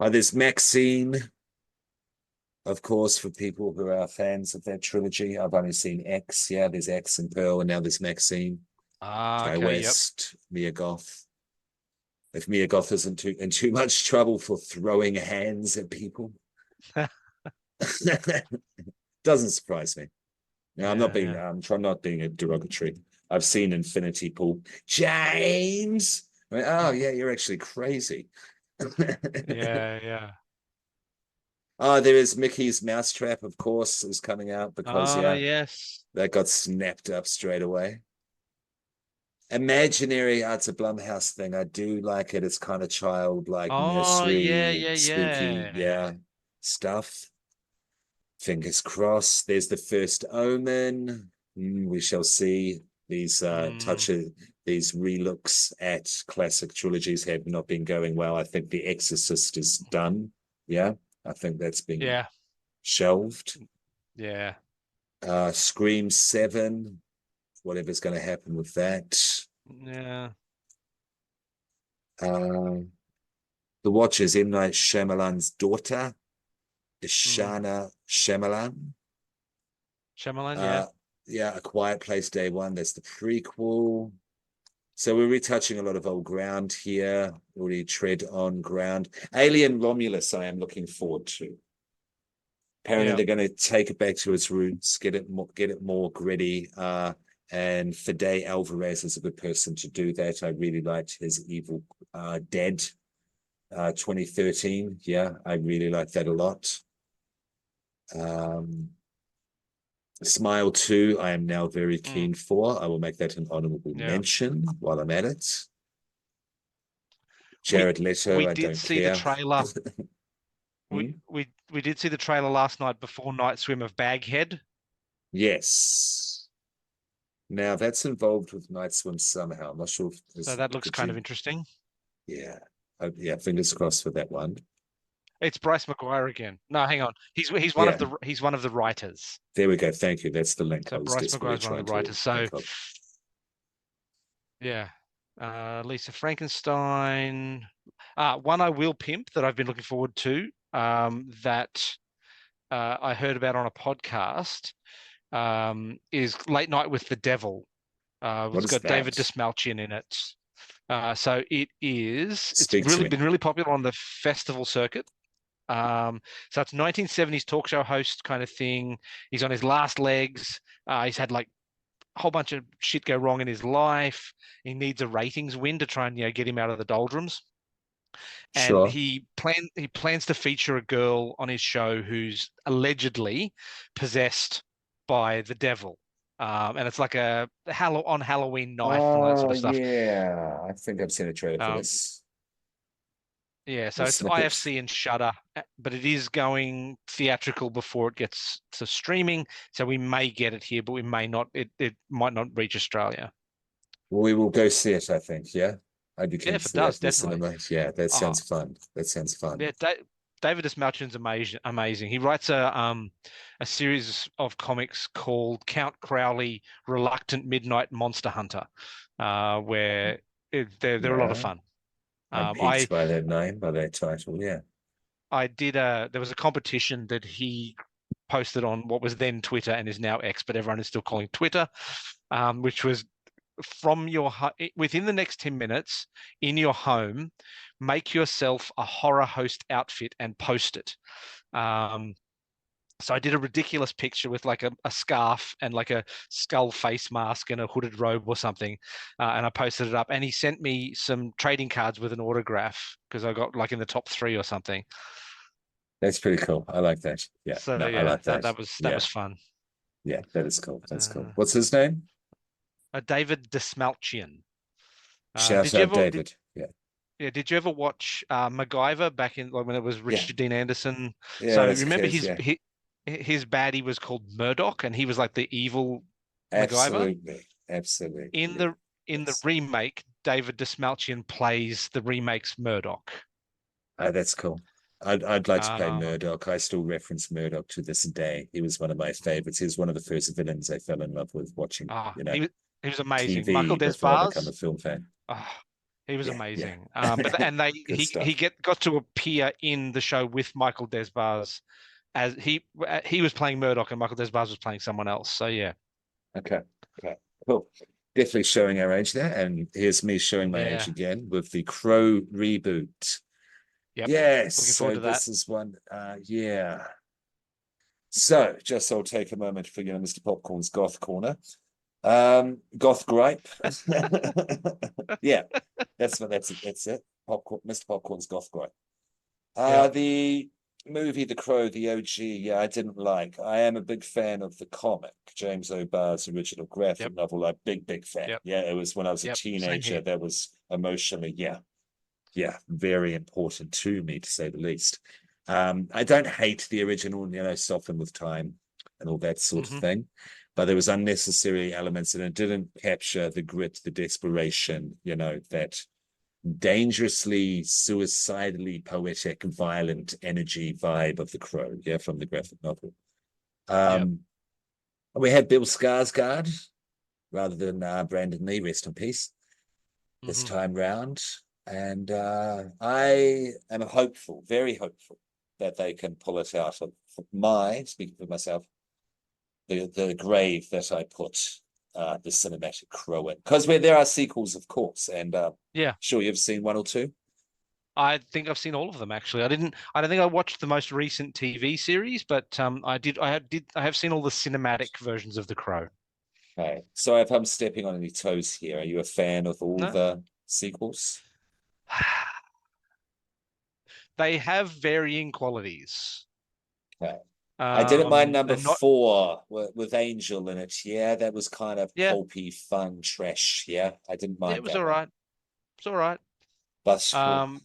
Oh, there's Maxine, of course, for people who are fans of that trilogy. I've only seen X. Yeah, there's X and Pearl, and now there's Maxine. Ah, Ty okay. Yep. West, Mia Goth. If Mia Goth isn't in too much trouble for throwing hands at people, doesn't surprise me. Now, Yeah. Yeah. I'm trying not being a derogatory. I've seen Infinity Pool. James. Oh yeah, you're actually crazy. Yeah. Yeah. Oh, there is Mickey's Mousetrap, of course, is coming out because Ah, yeah, yes. that got snapped up straight away. Imaginary, it's a Blumhouse thing. I do like it. It's kind of childlike, Oh, yeah. nursery, Yeah. spooky, Yeah. yeah, stuff. Fingers crossed. There's the first Omen. We shall see. These Mm, touches, these relooks at classic trilogies have not been going well. I think The Exorcist is done. Yeah, I think that's been yeah. shelved. Yeah. Scream 7, whatever's going to happen with that. Yeah. Uh, the Watchers, M. Night Shyamalan's daughter, Mm. Ishana Shyamalan. Shyamalan. Yeah. Uh, yeah, A Quiet Place Day One. That's the prequel. So we're retouching a lot of old ground here. Already tread on ground. Alien Romulus, I am looking forward to. Apparently, Yeah. they're going to take it back to its roots, get it more gritty. And Fede Alvarez is a good person to do that. I really liked his Evil Dead 2013. Yeah, I really like that a lot. Um, Smile 2, I am now very Mm. keen for. I will make that an honorable Yeah. mention while I'm at it. We Jared Leto, we I did don't see the care. trailer. Hmm? We did see the trailer last night before Night Swim of Baghead. Yes. Now that's involved with Night Swim somehow. I'm not sure if So that looks could kind you? of interesting. Yeah. Yeah, fingers crossed for that one. It's Bryce McGuire again. No, hang on. Yeah, He's one of the writers. there we go. Thank you. That's the link I So was Bryce desperately McGuire is one of trying the to writers. So think of. yeah. Lisa Frankenstein. One I Will Pimp that I've been looking forward to. That I heard about on a podcast. Is Late Night with the Devil. What It's is got David that? Dismalchian in it. So it is. It's Speak to really me. been really popular on the festival circuit. So it's 1970s talk show host kind of thing. He's on his last legs. He's had like a whole bunch of shit go wrong in his life. He needs a ratings win to try and get him out of the doldrums. And Sure. he plans to feature a girl on his show who's allegedly possessed by the devil. And it's like a on Halloween night and all that sort Oh of stuff. yeah. I think I've seen a trailer for Um, this. Yeah, so or it's snippets. IFC and Shudder, but it is going theatrical before it gets to streaming. So we may get it here, but we may not. It might not reach Australia. We will go see it, I think. Yeah. I'd be Yeah, keen to if it see that does, in the definitely. cinema. Yeah, that Oh, sounds fun. That sounds fun. yeah, David Desmalchin's amazing. Amazing. He writes a series of comics called Count Crowley: Reluctant Midnight Monster Hunter, where they're a lot of No, fun. I'm Um, piqued I by that name, by that title. Yeah. I did a there was a competition that he posted on what was then Twitter and is now X, but everyone is still calling Twitter, which was from within the next 10 minutes in your home, make yourself a horror host outfit and post it. Um, so I did a ridiculous picture with like a scarf and like a skull face mask and a hooded robe or something, and I posted it up. And he sent me some trading cards with an autograph because I got like in the top 3 or something. That's pretty cool. I like that. Yeah. So No, I yeah, like that. that Yeah. was fun. Yeah. That is cool. That's cool. Uh, What's his name? David Desmalchian. Shout out David. Yeah. Yeah, did you ever watch MacGyver back in like when it was Yeah. Richard Dean Anderson? Yeah. So That's remember kids. Yeah. his baddie was called Murdoch, and he was like the evil MacGyver. Absolutely. In Absolutely. the Yes. remake, David Desmalchian plays the remake's Murdoch. Oh, that's cool. I'd like to play Uh, Murdoch. I still reference Murdoch to this day. He was one of my favorites. He was one of the first villains I fell in love with watching, ah, you know, he was amazing. Michael TV before I become Desbars. a film fan. Ah, he was Yeah, yeah. amazing. But and they Good he stuff. got to appear in the show with Michael Desbars as he was playing Murdoch and Michael Desbars was playing someone else. So yeah, Okay. Okay. Cool. Definitely showing our age there. And here's me showing my age yeah, again with the Crow reboot. yep. Yes. Looking forward So to that. this is one. Yeah. So just I'll take a moment for Mr. Popcorn's Goth Corner. Goth Gripe. Yeah, that's it. Popcorn, Mr. Popcorn's Goth Gripe. Yep, The movie The Crow, the OG, yeah, I didn't like. I am a big fan of the comic, James O'Barr's original yep, graphic novel. I'm big fan. yep, Yeah, it was when I was a yep. Same teenager here. that was emotionally, yeah, very important to me to say the least. I don't hate the original, soften with time and all that sort of Hmm. thing, but there was unnecessary elements and it didn't capture the grit, the desperation, that dangerously, suicidally poetic, violent energy vibe of the Crow, yeah, from the graphic novel. Yep. Um, we had Bill Skarsgård rather than Brandon Lee, rest in peace, this Hmm. time round. And I am hopeful, very hopeful, that they can pull it out of speaking for myself, the grave that I put the cinematic Crow in. Because there are sequels, of course, and Yeah. sure you've seen one or two. I think I've seen all of them actually. I don't think I watched the most recent TV series, but I have seen all the cinematic versions of The Crow. Okay. So if I'm stepping on any toes here, are you a fan of all No. the sequels? They have varying qualities. Okay. I didn't mind number They're not, 4 with Angel in it. Yeah, that was kind of yeah, pulpy, fun trash. Yeah, I didn't yeah, it mind was that all one. right. It's all right. But oh, Um,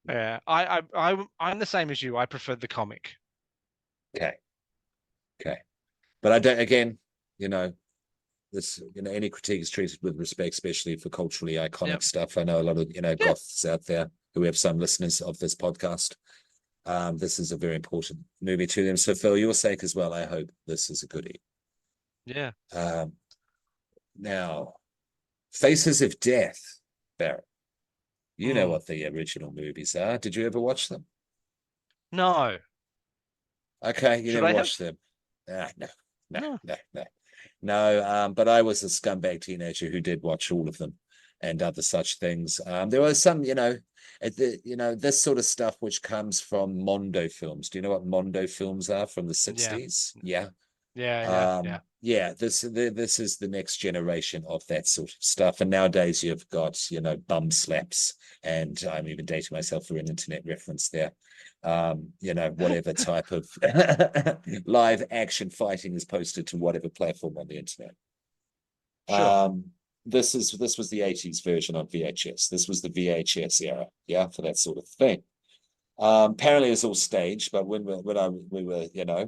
yeah, I'm the same as you. I preferred the comic. okay, okay. But I don't. Again, you know, this any critique is treated with respect, especially for culturally iconic Yep. stuff. I know a lot of Yeah. goths out there who have some listeners of this podcast. This is a very important movie to them. So for your sake as well, I hope this is a goodie. Yeah. Um, Now, Faces of Death, Barrett. You know Mm. what the original movies are. Did you ever watch them? No. Okay, you Should never I have? watched them. No, no, No. no, no. No, but I was a scumbag teenager who did watch all of them and other such things. There was some, this sort of stuff which comes from Mondo films. Do you know what Mondo films are from the Yeah. 60s? Yeah. Yeah. Yeah, this is the next generation of that sort of stuff. And nowadays you've got, bum slaps, and I'm even dating myself for an internet reference there. Whatever type of live action fighting is posted to whatever platform on the internet. Sure. Um, this was the 80s version on VHS. This was the VHS era, yeah, for that sort of thing. Apparently it's all staged, but we were,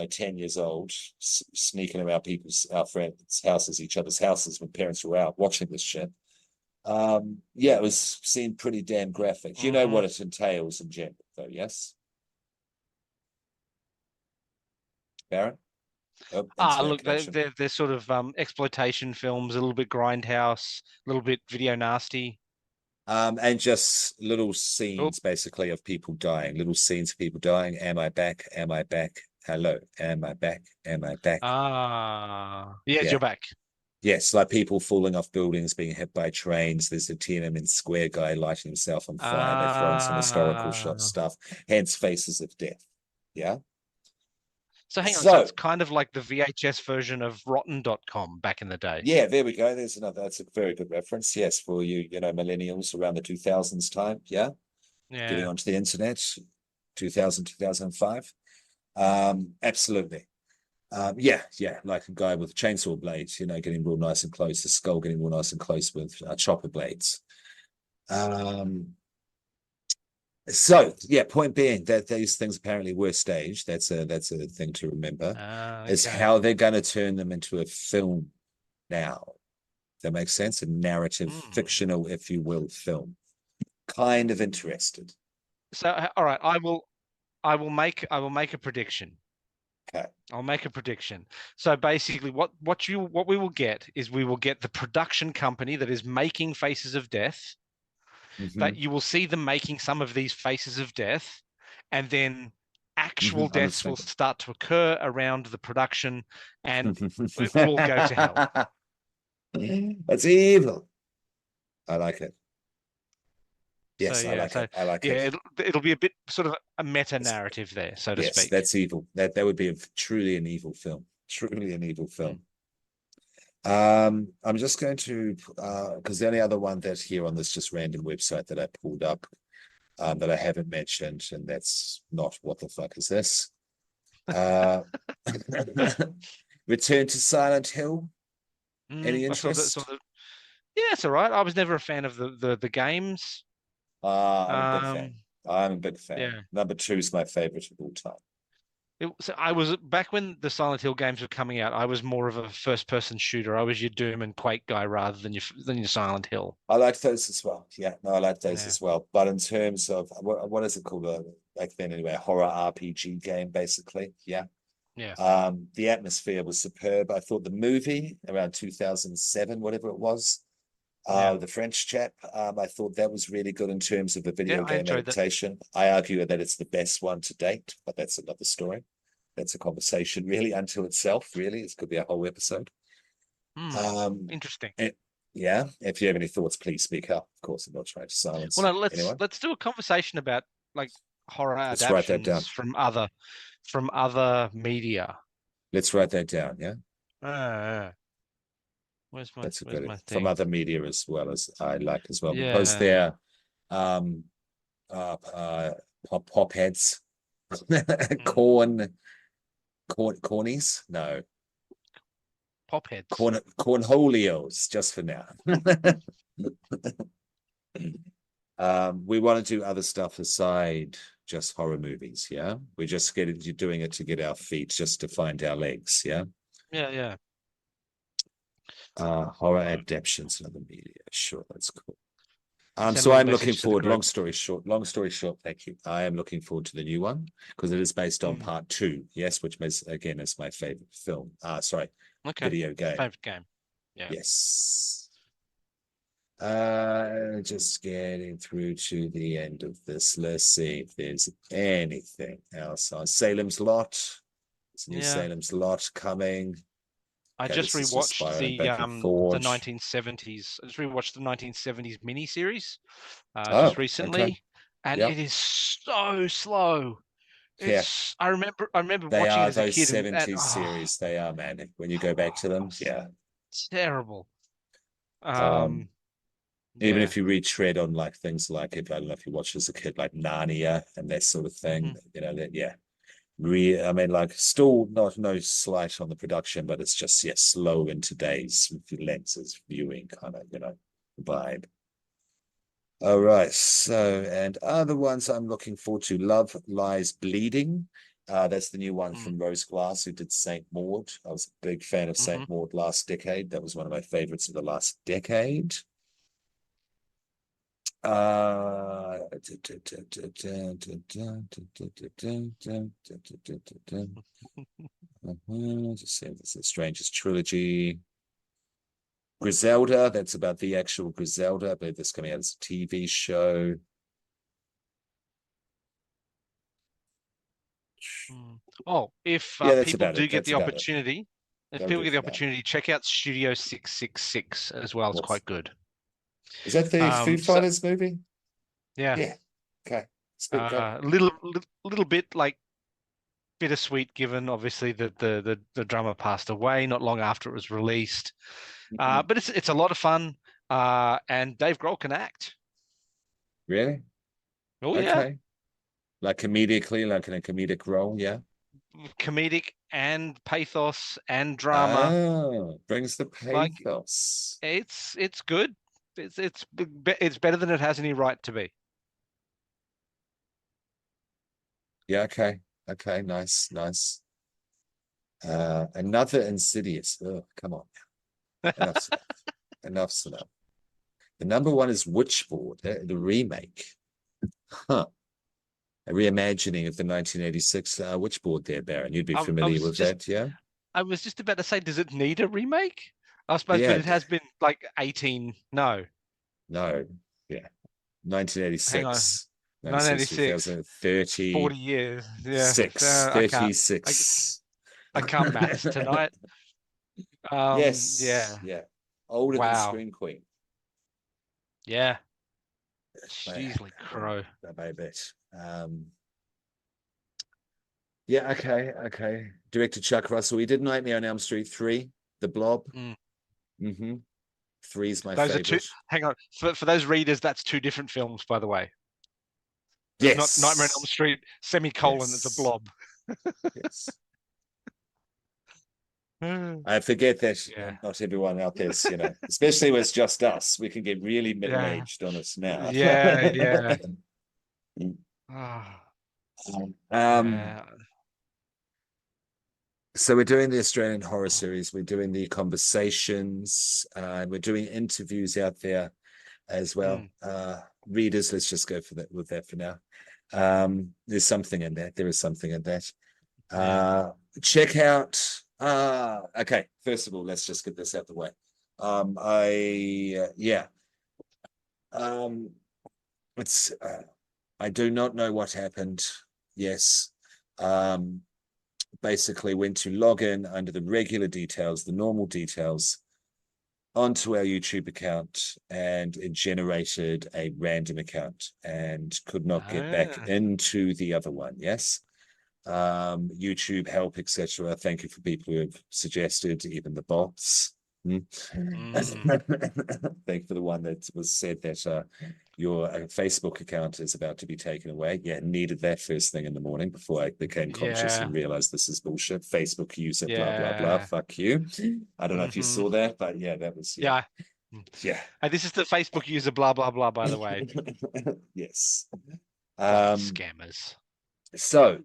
10 years old, sneaking around our friends' houses, each other's houses when parents were out watching this shit. Yeah, it was seemed pretty damn graphic. You know what it entails in general, though, yes? Baron? Oh, Look, they're sort of exploitation films, a little bit grindhouse, a little bit video nasty. And just little Oh, scenes basically of people dying, little scenes of people dying. Am I back? Am I back? Hello, am I back? Am I back? yes, Yeah. you're back. Yes, like people falling off buildings, being hit by trains. There's a Tiananmen Square guy lighting himself on fire. They're throwing some historical shot stuff, hence Faces of Death. Yeah. So hang on, so it's kind of like the VHS version of Rotten.com back in the day. Yeah, there we go. There's another. That's a very good reference. Yes, for you, millennials around the 2000s time. Yeah. Getting onto the internet, 2000, 2005. Absolutely. Yeah, like a guy with chainsaw blades, getting real nice and close, the skull getting real nice and close with chopper blades. So yeah, point being that these things apparently were staged. That's a thing to remember. Is how they're going to turn them into a film now. That makes sense? A narrative, fictional, if you will, film. Kind of interested. So all right, I will make a prediction. Okay. I'll make a prediction. So basically, what we will get is we will get the production company that is making Faces of Death. That you will see them making some of these Faces of Death, and then actual deaths will start to occur around the production, and it will all go to hell. That's evil. I like it. Yes, So, I like it. I like it. It'll be a bit sort of a meta narrative there, so to speak. Yes, that's evil. That would be truly an evil film. Truly an evil film. I'm just going to because the only other one that's here on this just random website that I pulled up that I haven't mentioned, and that's not what the fuck is this? Return to Silent Hill. Any interest? Yeah, it's all right. I was never a fan of the games. I'm a big fan. I'm a big fan. Yeah. Number 2 is my favorite of all time. I was back when the Silent Hill games were coming out. I was more of a first-person shooter. I was your Doom and Quake guy rather than your Silent Hill. I like those as well. Yeah, no, I like those as well. But in terms of what is it called back then anyway? A horror RPG game, basically. Yeah. Yeah. The atmosphere was superb. I thought the movie around 2007, whatever it was, the French chap, I thought that was really good in terms of a video game adaptation. I argue that it's the best one to date, but that's another story. That's a conversation really unto itself, really. It could be a whole episode. Interesting. Yeah. If you have any thoughts, please speak up. Of course, I'm not trying to silence. Well, no, let's do a conversation about like horror adaptations write that down. from other media. Let's write that down, yeah? Where's my thing? From other media as well as I like as well, because they're pop heads. Cornies? No. Pop heads. Cornholios, just for now. We want to do other stuff aside just horror movies, yeah? We're just doing it to get our feet, just to find our legs, yeah? Yeah. Horror adaptations in other media. Sure, that's cool. So I'm looking forward. Long story short, thank you. I am looking forward to the new one because it is based on part 2, yes, which is again is my favorite film. Video game. Favorite game. Yeah. Yes. Just getting through to the end of this. Let's see if there's anything else. Salem's Lot. There's a new Salem's Lot coming. I just rewatched the 1970s. I just rewatched the 1970s miniseries just recently, and it is so slow. I remember watching it as a kid. 70s series. They are, man. When you go back to them, terrible. Even if you retread on like things like I don't know if you watched as a kid, like Narnia and that sort of thing, I mean, like, still not no slight on the production, but it's just slow in today's lenses viewing kind of vibe. All right, so and other ones I'm looking forward to. Love Lies Bleeding. That's the new one from Rose Glass, who did Saint Maud. I was a big fan of Saint Maud last decade. That was one of my favorites of the last decade. Just say this is the Strangest Trilogy. Griselda, that's about the actual Griselda. I believe this coming out as a TV show. Oh, if That's people about do it. get That's the about it. opportunity, if That'll people do get the for now. opportunity, check out Studio 666 as well. It's quite good. Is that the Foo So Fighters movie? yeah, Yeah. Okay. Speak go. little bit like bittersweet, given obviously that the drummer passed away not long after it was released. But it's a lot of fun. And Dave Grohl can act. Really? Oh yeah, Okay. Like comedically, like in a comedic role, yeah. comedic and pathos and drama. Oh, brings the Like pathos. it's good. It's better than it has any right to be. Yeah, okay. Okay, nice, nice. Another Insidious. Oh, come on. Enough's enough. Enough's enough. The number one is Witchboard, the remake. Huh. A reimagining of the 1986 Witchboard there, Baron. You'd be familiar with that, yeah? I was just about to say, does it need a remake? I suppose, but Yeah, it has been like 18. No, no, yeah. hang on, 1986. 96, 1986, 40 2036. years. Yeah, I 36. I can't maths tonight. Yes, Yeah, yeah. Older than wow, Scream Queen. yeah. Yeah, Jeezly crow. by a bit. Yeah, okay, okay. Director Chuck Russell. He did Nightmare on Elm Street 3, The Blob. Mm. Mm-hmm. 3 is my Those are two. favorite. Hang on, for those readers, that's two different films, by the way. It's not Nightmare on Elm Yes. Street, semicolon, it's a Yes. blob. Yes. I forget that Yeah, not everyone out there's, especially when it's just us, we can get really yeah, middle-aged on us now. yeah. Ah, um, yeah. so we're doing the Australian horror series, we're doing the conversations, we're doing interviews out there as well. Readers, let's just go for that with that for now. There's something in that. There is something in that. Check out. Okay. First of all, let's just get this out the way. It's. I do not know what happened. Yes. Basically went to log in under the regular details, the normal details, onto our YouTube account, and it generated a random account and could not get back into the other one. Yes. YouTube help, etc. Thank you for people who have suggested, even the bots. Thank you for the one that was said that your Facebook account is about to be taken away. Yeah, needed that first thing in the morning before I became conscious and realized this is bullshit. Facebook user, blah, blah, blah. Fuck you. I don't know if you saw that, but yeah, that was, yeah. This is the Facebook user, blah, blah, blah, by the way. Yes. Scammers. So,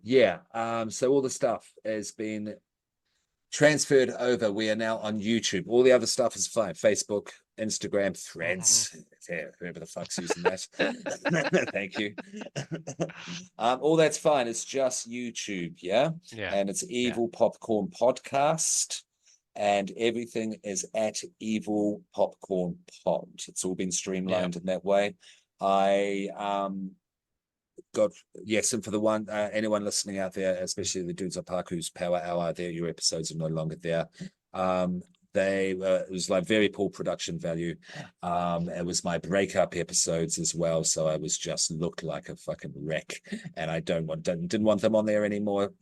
so all the stuff has been transferred over. We are now on YouTube. All the other stuff is fine. Facebook, Instagram, Threads. Whoever the fuck's using that. Thank you. All that's fine. It's just YouTube, yeah? And it's Evil Popcorn Podcast. And everything is at Evil Popcorn Pod. It's all been streamlined in that way. And for the one anyone listening out there, especially the dudes at Parku's Power Hour, your episodes are no longer there. It was like very poor production value. It was my breakup episodes as well, so I was just looked like a fucking wreck, and I didn't want them on there anymore.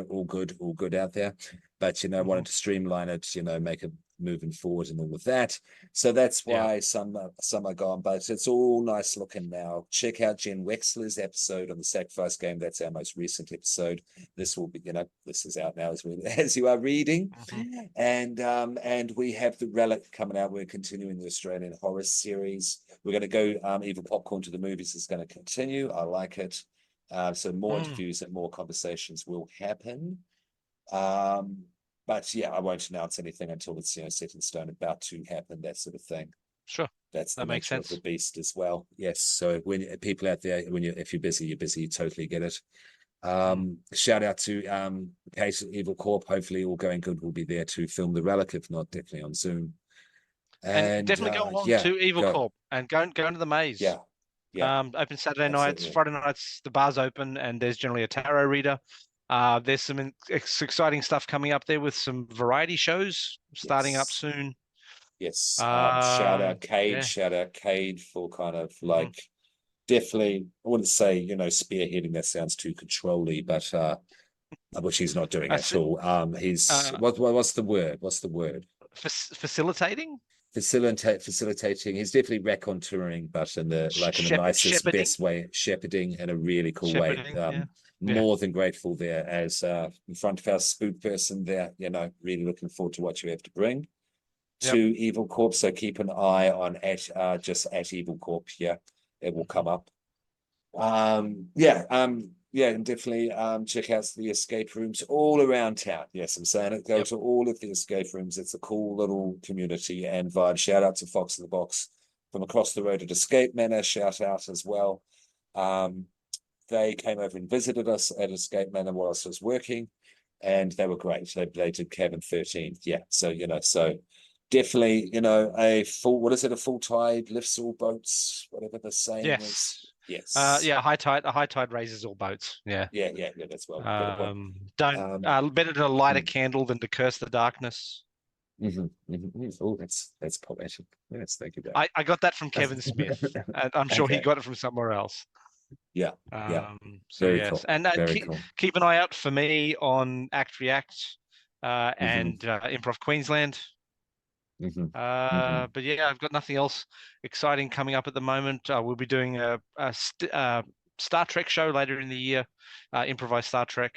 All good out there, but wanted to streamline it, moving forward and all of that. So that's why some are gone, but it's all nice looking now. Check out Jen Wexler's episode on the Sacrifice Game. That's our most recent episode. This will be, this is out now as you are reading. And we have The Relic coming out. We're continuing the Australian horror series. We're going to go Evil Popcorn to the movies is going to continue. I like it. So more interviews and more conversations will happen. But yeah, I won't announce anything until it's set in stone, about to happen, that sort of thing. Sure. That's the that makes nature sense. of the beast as well. Yes. So when people out there, if you're busy, you're busy. You totally get it. Shout out to Case of Evil Corp. Hopefully all going good. We'll be there to film The Relic. If not, definitely on Zoom. And definitely go along to Evil Corp and go into the maze. Yeah. Open Saturday Absolutely. nights, Friday nights, the bar's open, and there's generally a tarot reader. There's some exciting stuff coming up there with some variety shows starting up soon. Yes. Shout out Cade. Yeah. Shout out Cade for kind of like definitely, I wouldn't say, spearheading, that sounds too controlly, but which he's not doing at all. He's what's the word? What's the word? Facilitating? Facilitating. He's definitely raconteuring, but in the in the nicest, best way, shepherding in a really cool way. More than grateful there as in front of our spook person there, really looking forward to what you have to bring to Evil Corp. So keep an eye on just at Evil Corp. Yeah, it will come up. And definitely check out the escape rooms all around town. Yes, I'm saying it. Go to all of the escape rooms. It's a cool little community and vibe. Shout out to Fox in the Box from across the road at Escape Manor. Shout out as well. They came over and visited us at Escape Manor whilst I was working, and they were great. They did Cabin 13. Yeah, so so definitely a full tide lifts all boats, whatever the saying is. Yes. High tide raises all boats. Yeah, that's well. Better to light a candle than to curse the darkness. Oh, that's poetic. Yes, thank you. I got that from Kevin Smith, and I'm sure he got it from somewhere else. Yeah. So very yes, cool. and keep an eye out for me on Act React and Improv Queensland. But yeah, I've got nothing else exciting coming up at the moment. We'll be doing a Star Trek show later in the year, improvised Star Trek,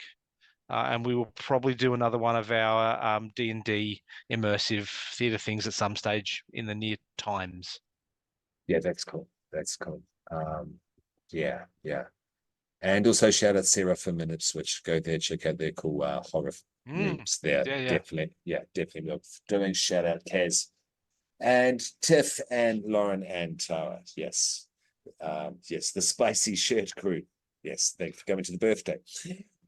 and we will probably do another one of our D&D immersive theatre things at some stage in the near times. Yeah, that's cool. And also shout out Sarah for Minutes, which go there, check out their cool horror rooms there. Definitely doing shout out Kaz and Tiff and Lauren and Tara. Yes, the spicy shirt crew. Yes, thanks for coming to the birthday.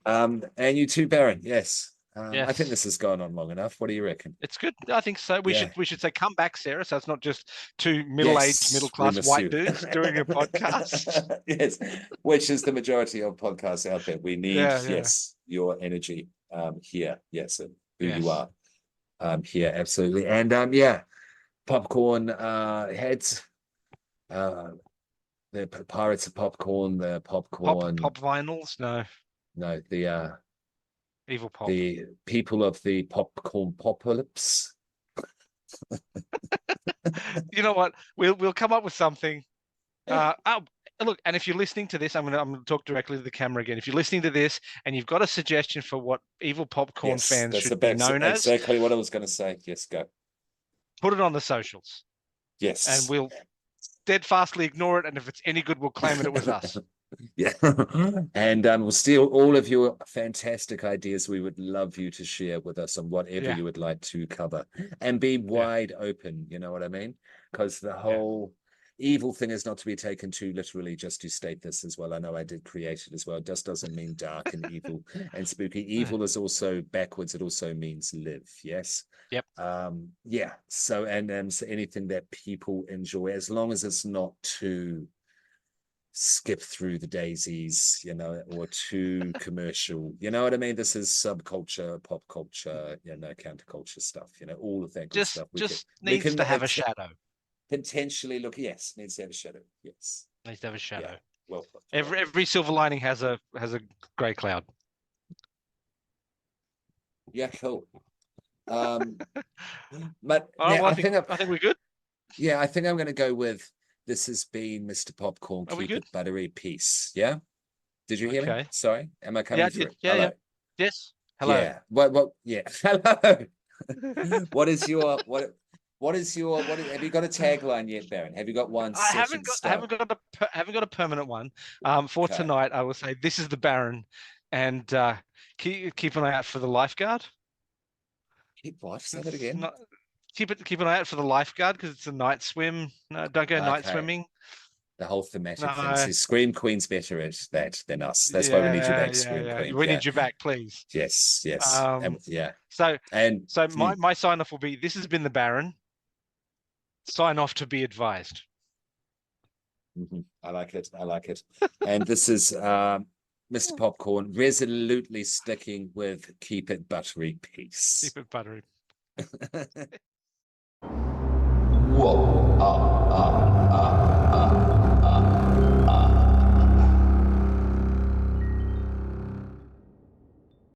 And you too, Baron. Yes. I think this has gone on long enough. What do you reckon? It's good. I think so. We should say come back, Sarah. So it's not just two middle-aged, middle-class white dudes doing a podcast. Yes, which is the majority of podcasts out there. We need your energy here. Yes, and who you are here, absolutely. And popcorn heads. The Pirates of Popcorn. The popcorn pop vinyls. No, the Evil Pop. The people of the popcorn apocalypse. You know what? We'll come up with something. Look, and if you're listening to this, I'm gonna talk directly to the camera again. If you're listening to this and you've got a suggestion for what Evil Popcorn fans should be known as, exactly what I was going to say. Yes, go. Put it on the socials. Yes, and we'll steadfastly ignore it. And if it's any good, we'll claim it was us. Yeah, and we'll steal all of your fantastic ideas. We would love you to share with us on whatever you would like to cover, and be wide open. You know what I mean? Because the whole evil thing is not to be taken too literally. Just to state this as well, I know I did create it as well. It just doesn't mean dark and evil and spooky. Evil is also backwards. It also means live. Yes. Yep. So so anything that people enjoy, as long as it's not too skip through the daisies, or too commercial. You know what I mean? This is subculture, pop culture, counterculture stuff. All of that good stuff. Needs to have a shadow. Potentially needs to have a shadow. Yes. Needs to have a shadow. Yeah. Well, every silver lining has a grey cloud. Yeah, cool. But All right, now well, I think I think we're good. yeah, I think I'm going to go with this has been Mr. Popcorn. Are we Keep good? it buttery. Peace. Yeah. Did you hear me? Okay. Sorry, am I Yeah, coming I did. through? Yeah, Hello. yeah. Yes. Hello. Yeah. What? Yeah. Hello. What is your what is your what is, have you got a tagline yet, Baron? Have you got one set in stone? I haven't got a permanent one. For Okay. tonight, I will say this is the Baron, and keep an eye out for the lifeguard. Keep what? Say that again. Not, keep an eye out for the lifeguard because it's a night swim. No, don't go night Okay. swimming. The whole thematic thing. No. See, Scream Queen's better at that than us. That's why we need you Yeah, back, yeah, Scream yeah. Queen. We Yeah. need you back, please. Yes. Yes. And Um, yeah. so And my sign off will be this has been the Baron. Sign off to be advised. I like it. I like it. And this is Mr. Popcorn resolutely sticking with keep it buttery peace. Keep it buttery. Whoa.